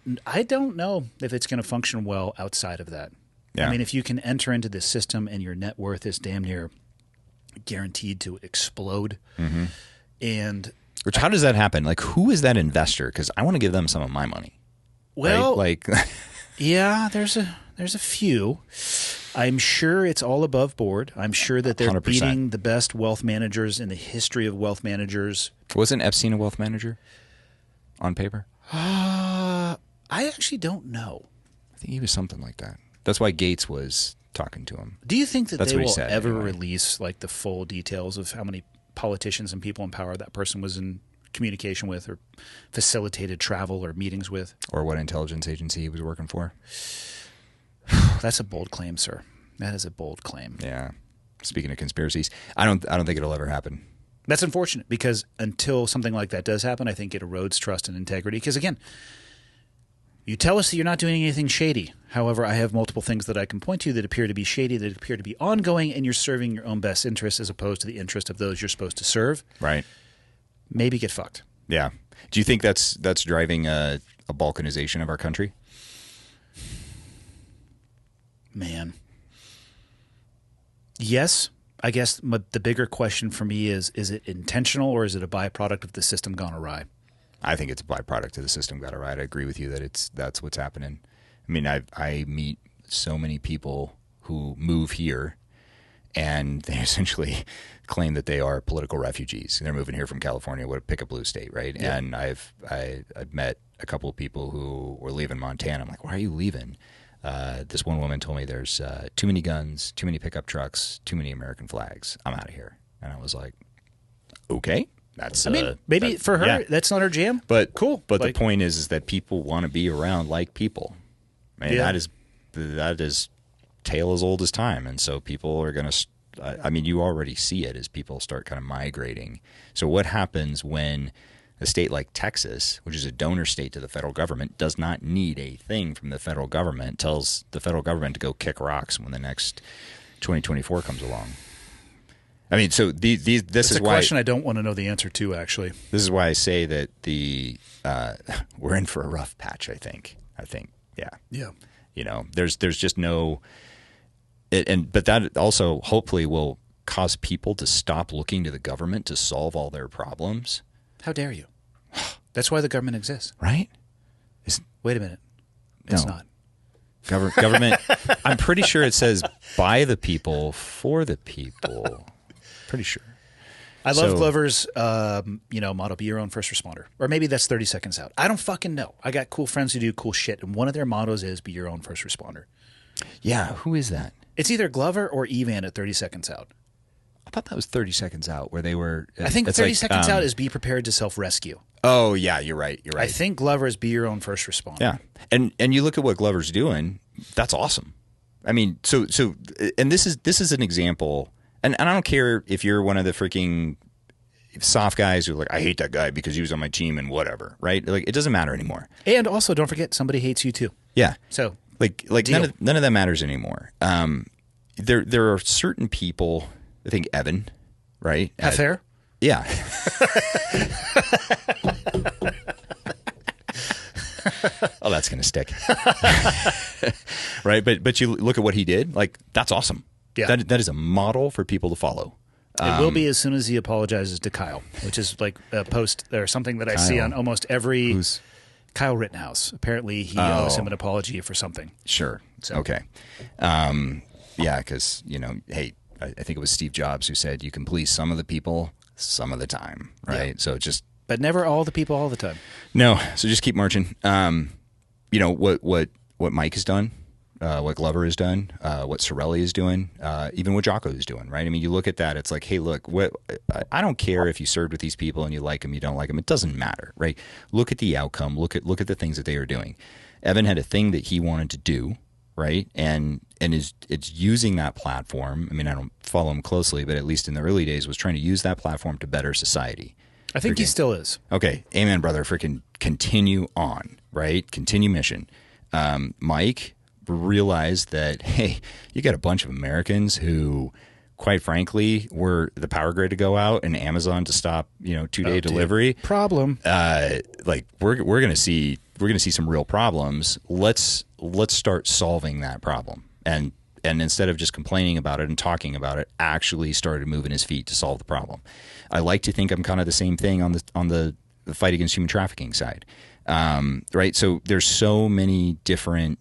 know if it's going to function well outside of that. Yeah. I mean, if you can enter into this system and your net worth is damn near guaranteed to explode, and Which, how does that happen? Like, who is that investor? Because I want to give them some of my money. well, right? Like, yeah, there's a few. I'm sure it's all above board. I'm sure that they're 100%. beating the best wealth managers in the history of wealth managers. wasn't Epstein a wealth manager on paper? I actually don't know. I think he was something like that. That's why Gates was talking to him. Do you think that That's they what he will said, ever anyway. release like the full details of how many politicians and people in power that person was in communication with or facilitated travel or meetings with? Or what intelligence agency he was working for? That's a bold claim, sir. That is a bold claim. Yeah. Speaking of conspiracies, I don't think it'll ever happen. That's unfortunate because until something like that does happen, I think it erodes trust and integrity. Because again, you tell us that you're not doing anything shady. However, I have multiple things that I can point to that appear to be shady, that appear to be ongoing, and you're serving your own best interest as opposed to the interest of those you're supposed to serve. Right. Maybe get fucked. Yeah. Do you think that's driving a balkanization of our country? Man. Yes. I guess the bigger question for me is it intentional or is it a byproduct of the system gone awry? I think it's a byproduct of the system got it right. I agree with you that that's what's happening. I mean, I meet so many people who move here and they essentially claim that they are political refugees. They're moving here from California, what pick a blue state, right? Yeah. And I've met a couple of people who were leaving Montana. I'm like, why are you leaving? This one woman told me there's too many guns, too many pickup trucks, too many American flags. I'm out of here. And I was like, okay. That's, I mean, maybe for her, that's not her jam. But cool. But the point is that people want to be around like people. I mean, that is tale as old as time. And so people are going to, I mean, you already see it as people start kind of migrating. So what happens when a state like Texas, which is a donor state to the federal government, does not need a thing from the federal government, tells the federal government to go kick rocks when the next 2024 comes along? I mean, so this is why. a question I don't want to know the answer to, actually. This is why I say that we're in for a rough patch, I think. Yeah. Yeah. You know, there's just no, but that also hopefully will cause people to stop looking to the government to solve all their problems. How dare you? That's why the government exists. Right? Wait a minute. It's No. not. Government, I'm pretty sure it says by the people, for the people. Pretty sure. I love Glover's, motto, be your own first responder. Or maybe that's 30 seconds out. I don't fucking know. I got cool friends who do cool shit, and one of their mottos is be your own first responder. Yeah, who is that? It's either Glover or Evan at 30 seconds out. I thought that was 30 seconds out where they were. I think it's 30 like, seconds out is be prepared to self-rescue. Oh, yeah, you're right. I think Glover is be your own first responder. Yeah. And you look at what Glover's doing, that's awesome. I mean, so and this is an example, and I don't care if you're one of the freaking soft guys who are like, I hate that guy because he was on my team and whatever, right? Like, it doesn't matter anymore. And also, don't forget, somebody hates you too. Yeah. So like none of that matters anymore. There are certain people, I think Evan, right? Have hair? Yeah. Oh, that's going to stick. Right? But you look at what he did, like, that's awesome. Yeah. That is a model for people to follow. It will be as soon as he apologizes to Kyle, which is like a post or something that I see on almost every Kyle Rittenhouse. Apparently, he owes him an apology for something. Sure. So. Okay. Yeah, because, hey, I think it was Steve Jobs who said you can please some of the people some of the time, right? Yeah. So but never all the people all the time. No, so just keep marching. What Mike has done, what Glover has done, what Sorelli is doing, even what Jocko is doing, right? I mean, you look at that, it's like, hey, look, I don't care if you served with these people and you like them, you don't like them. It doesn't matter, right? Look at the outcome. Look at the things that they are doing. Evan had a thing that he wanted to do, right? And it's using that platform. I mean, I don't follow him closely, but at least in the early days was trying to use that platform to better society. I think he still is. Okay. Amen, brother. Freaking continue on, right? Continue mission. Mike realized that, hey, you got a bunch of Americans who, quite frankly, were the power grid to go out and Amazon to stop, 2-day delivery. Problem. Like we're gonna see some real problems. Let's start solving that problem. And instead of just complaining about it and talking about it, actually started moving his feet to solve the problem. I like to think I'm kind of the same thing on the fight against human trafficking side. Right. So there's so many different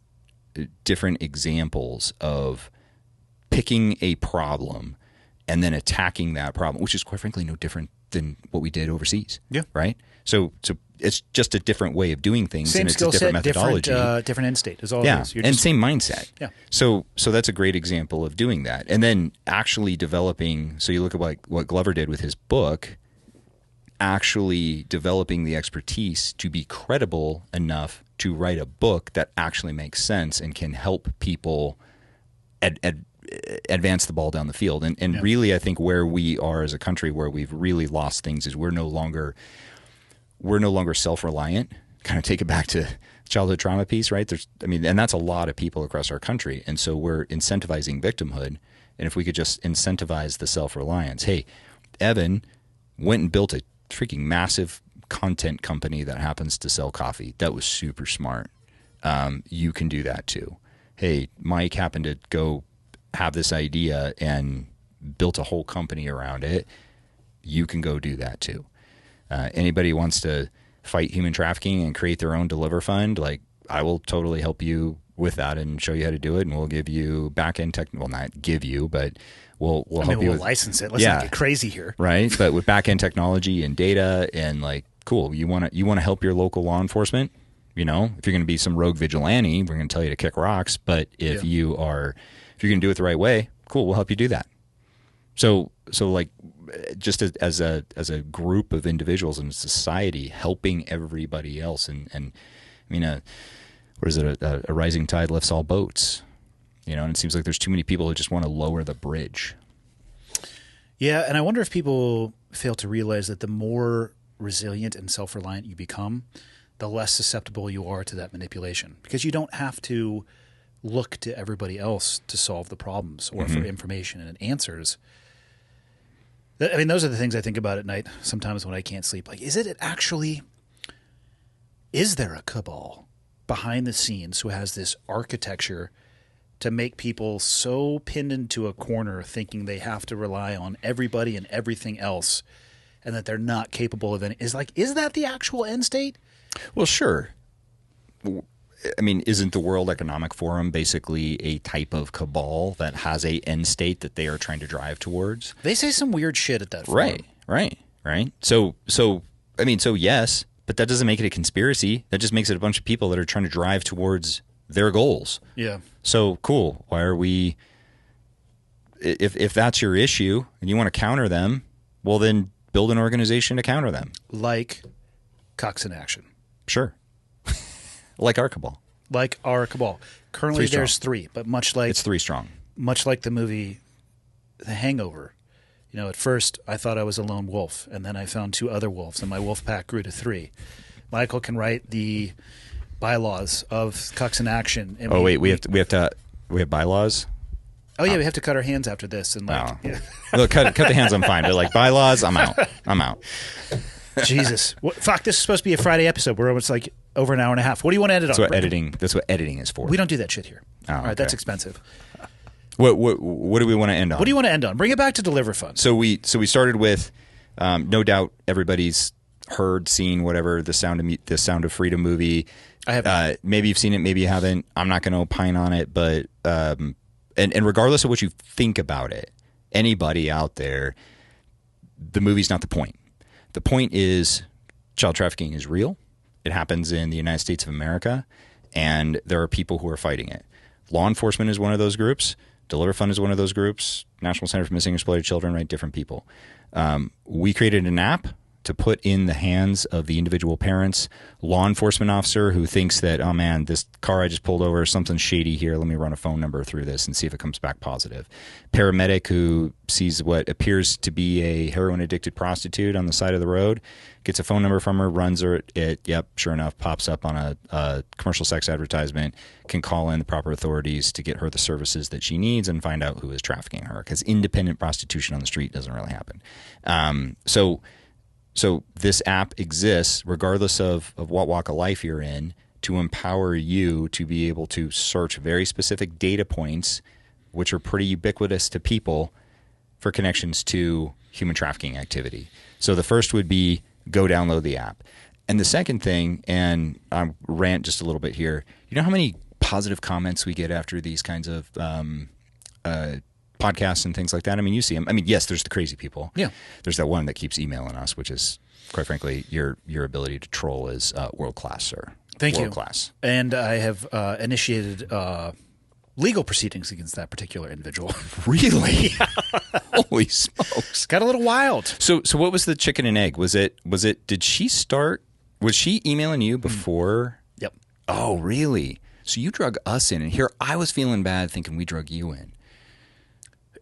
examples of picking a problem and then attacking that problem, which is quite frankly no different than what we did overseas. Yeah. Right. So it's just a different way of doing things. Same and it's skill a different set, methodology. different end state is all it is. And same mindset. Yeah. So that's a great example of doing that. And then actually developing, so you look at what Glover did with his book, actually developing the expertise to be credible enough to write a book that actually makes sense and can help people advance the ball down the field. And really, I think where we are as a country, where we've really lost things, is we're no longer self-reliant. Kind of take it back to childhood trauma piece, right? And that's a lot of people across our country. And so we're incentivizing victimhood. And if we could just incentivize the self-reliance, hey, Evan went and built a freaking massive content company that happens to sell coffee. That was super smart. You can do that too. Hey, Mike happened to go have this idea and built a whole company around it. You can go do that too. Anybody wants to fight human trafficking and create their own DeliverFund, like I will totally help you with that and show you how to do it. And we'll give you back-end well, not give you, but we'll help you. We'll license it. Let's not get crazy here. Right. But with back-end technology and data and like, cool, you want to help your local law enforcement, if you're going to be some rogue vigilante, we're going to tell you to kick rocks. But if you're going to do it the right way, cool, we'll help you do that. So like, just as a group of individuals in society, helping everybody else, and I mean, what is it? A rising tide lifts all boats, and it seems like there's too many people who just want to lower the bridge. Yeah, and I wonder if people fail to realize that the more resilient and self-reliant you become, the less susceptible you are to that manipulation, because you don't have to look to everybody else to solve the problems or for information and answers. I mean, those are the things I think about at night sometimes when I can't sleep. Like, is there a cabal behind the scenes who has this architecture to make people so pinned into a corner thinking they have to rely on everybody and everything else and that they're not capable of any? Is that the actual end state? Well, sure. I mean, isn't the World Economic Forum basically a type of cabal that has a end state that they are trying to drive towards? They say some weird shit at that forum. Right. So yes, but that doesn't make it a conspiracy. That just makes it a bunch of people that are trying to drive towards their goals. Yeah. So cool. Why are we? If that's your issue and you want to counter them, well then build an organization to counter them. Like Cox in Action. Sure. Like our cabal. Currently there's 3, but much like... It's 3 strong. Much like the movie The Hangover. At first I thought I was a lone wolf, and then I found 2 other wolves, and my wolf pack grew to 3. Michael can write the bylaws of Cox in Action. And we have bylaws? Oh, yeah, we have to cut our hands after this. And Look, cut the hands, I'm fine. But like bylaws, I'm out. Jesus. Fuck, this is supposed to be a Friday episode. We're almost like over an hour and a half. What do you want to edit on? That's what editing is for. We don't do that shit here. Oh, all right, okay. that's expensive. What do we want to end on? What do you want to end on? Bring it back to DeliverFund. So we started with, no doubt everybody's heard, seen, whatever, the Sound of Freedom movie. I haven't. Maybe you've seen it, maybe you haven't. I'm not going to opine on it, but and regardless of what you think about it, anybody out there, the movie's not the point. The point is child trafficking is real. It happens in the United States of America, and there are people who are fighting it. Law enforcement is one of those groups. DeliverFund is one of those groups. National Center for Missing and Exploited Children, right? Different people. We created an app to put in the hands of the individual parents, law enforcement officer who thinks that, oh man, this car I just pulled over, something's shady here. Let me run a phone number through this and see if it comes back positive. Paramedic who sees what appears to be a heroin addicted prostitute on the side of the road, gets a phone number from her, runs her. Yep, sure enough, pops up on a commercial sex advertisement, can call in the proper authorities to get her the services that she needs and find out who is trafficking her, because independent prostitution on the street doesn't really happen. So this app exists regardless of what walk of life you're in to empower you to be able to search very specific data points, which are pretty ubiquitous to people, for connections to human trafficking activity. So the first would be go download the app. And the second thing, and I'll rant just a little bit here, you know how many positive comments we get after these kinds of podcasts and things like that? I mean, you see them. I mean, yes, there's the crazy people. Yeah. There's that one that keeps emailing us, which is, quite frankly, your ability to troll is world-class, sir. Thank you. World-class. And I have initiated legal proceedings against that particular individual. Really? Holy smokes. Got a little wild. So what was the chicken and egg? Was it, did she start, was she emailing you before? Yep. Oh, really? So you drug us in, and here I was feeling bad thinking we drug you in.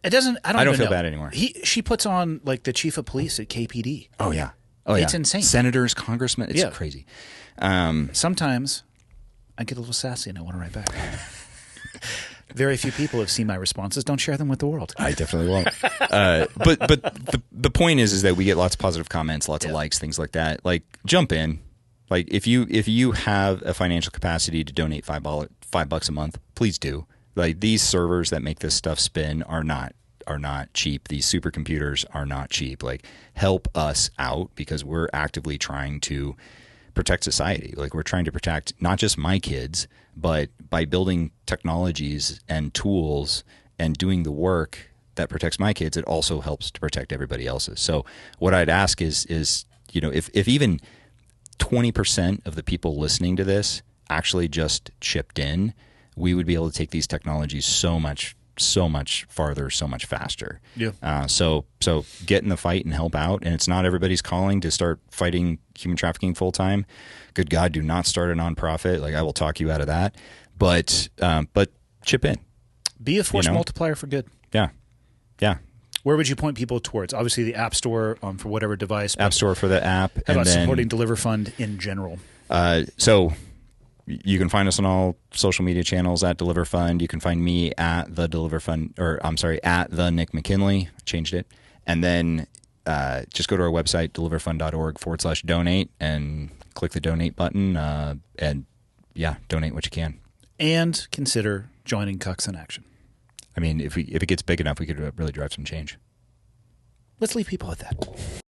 It doesn't. I don't I don't even feel know. bad anymore. She puts on like the chief of police at KPD. Oh yeah. Oh yeah. It's insane. Senators, congressmen. It's Yeah. crazy. Sometimes I get a little sassy and I want to write back. Very few people have seen my responses. Don't share them with the world. I definitely won't. But the point is that we get lots of positive comments, lots of likes, things like that. Like, jump in. Like, if you have a financial capacity to donate $5 a month, please do. Like, these servers that make this stuff spin are not cheap. These supercomputers are not cheap. Like, help us out, because we're actively trying to protect society. Like, we're trying to protect not just my kids, but by building technologies and tools and doing the work that protects my kids, it also helps to protect everybody else's. So what I'd ask is if even 20% of the people listening to this actually just chipped in, we would be able to take these technologies so much farther, so much faster. Yeah. So get in the fight and help out. And it's not everybody's calling to start fighting human trafficking full time. Good God, do not start a nonprofit. Like, I will talk you out of that. But chip in. Be a force multiplier for good. Yeah. Yeah. Where would you point people towards? Obviously, the App Store for whatever device. App Store for the app. How about supporting DeliverFund in general? So you can find us on all social media channels at DeliverFund. You can find me at the DeliverFund, at the Nic McKinley. I changed it. And then just go to our website, deliverfund.org/donate, and click the donate button. And yeah, donate what you can. And consider joining Cucks in Action. I mean, if it gets big enough, we could really drive some change. Let's leave people with that.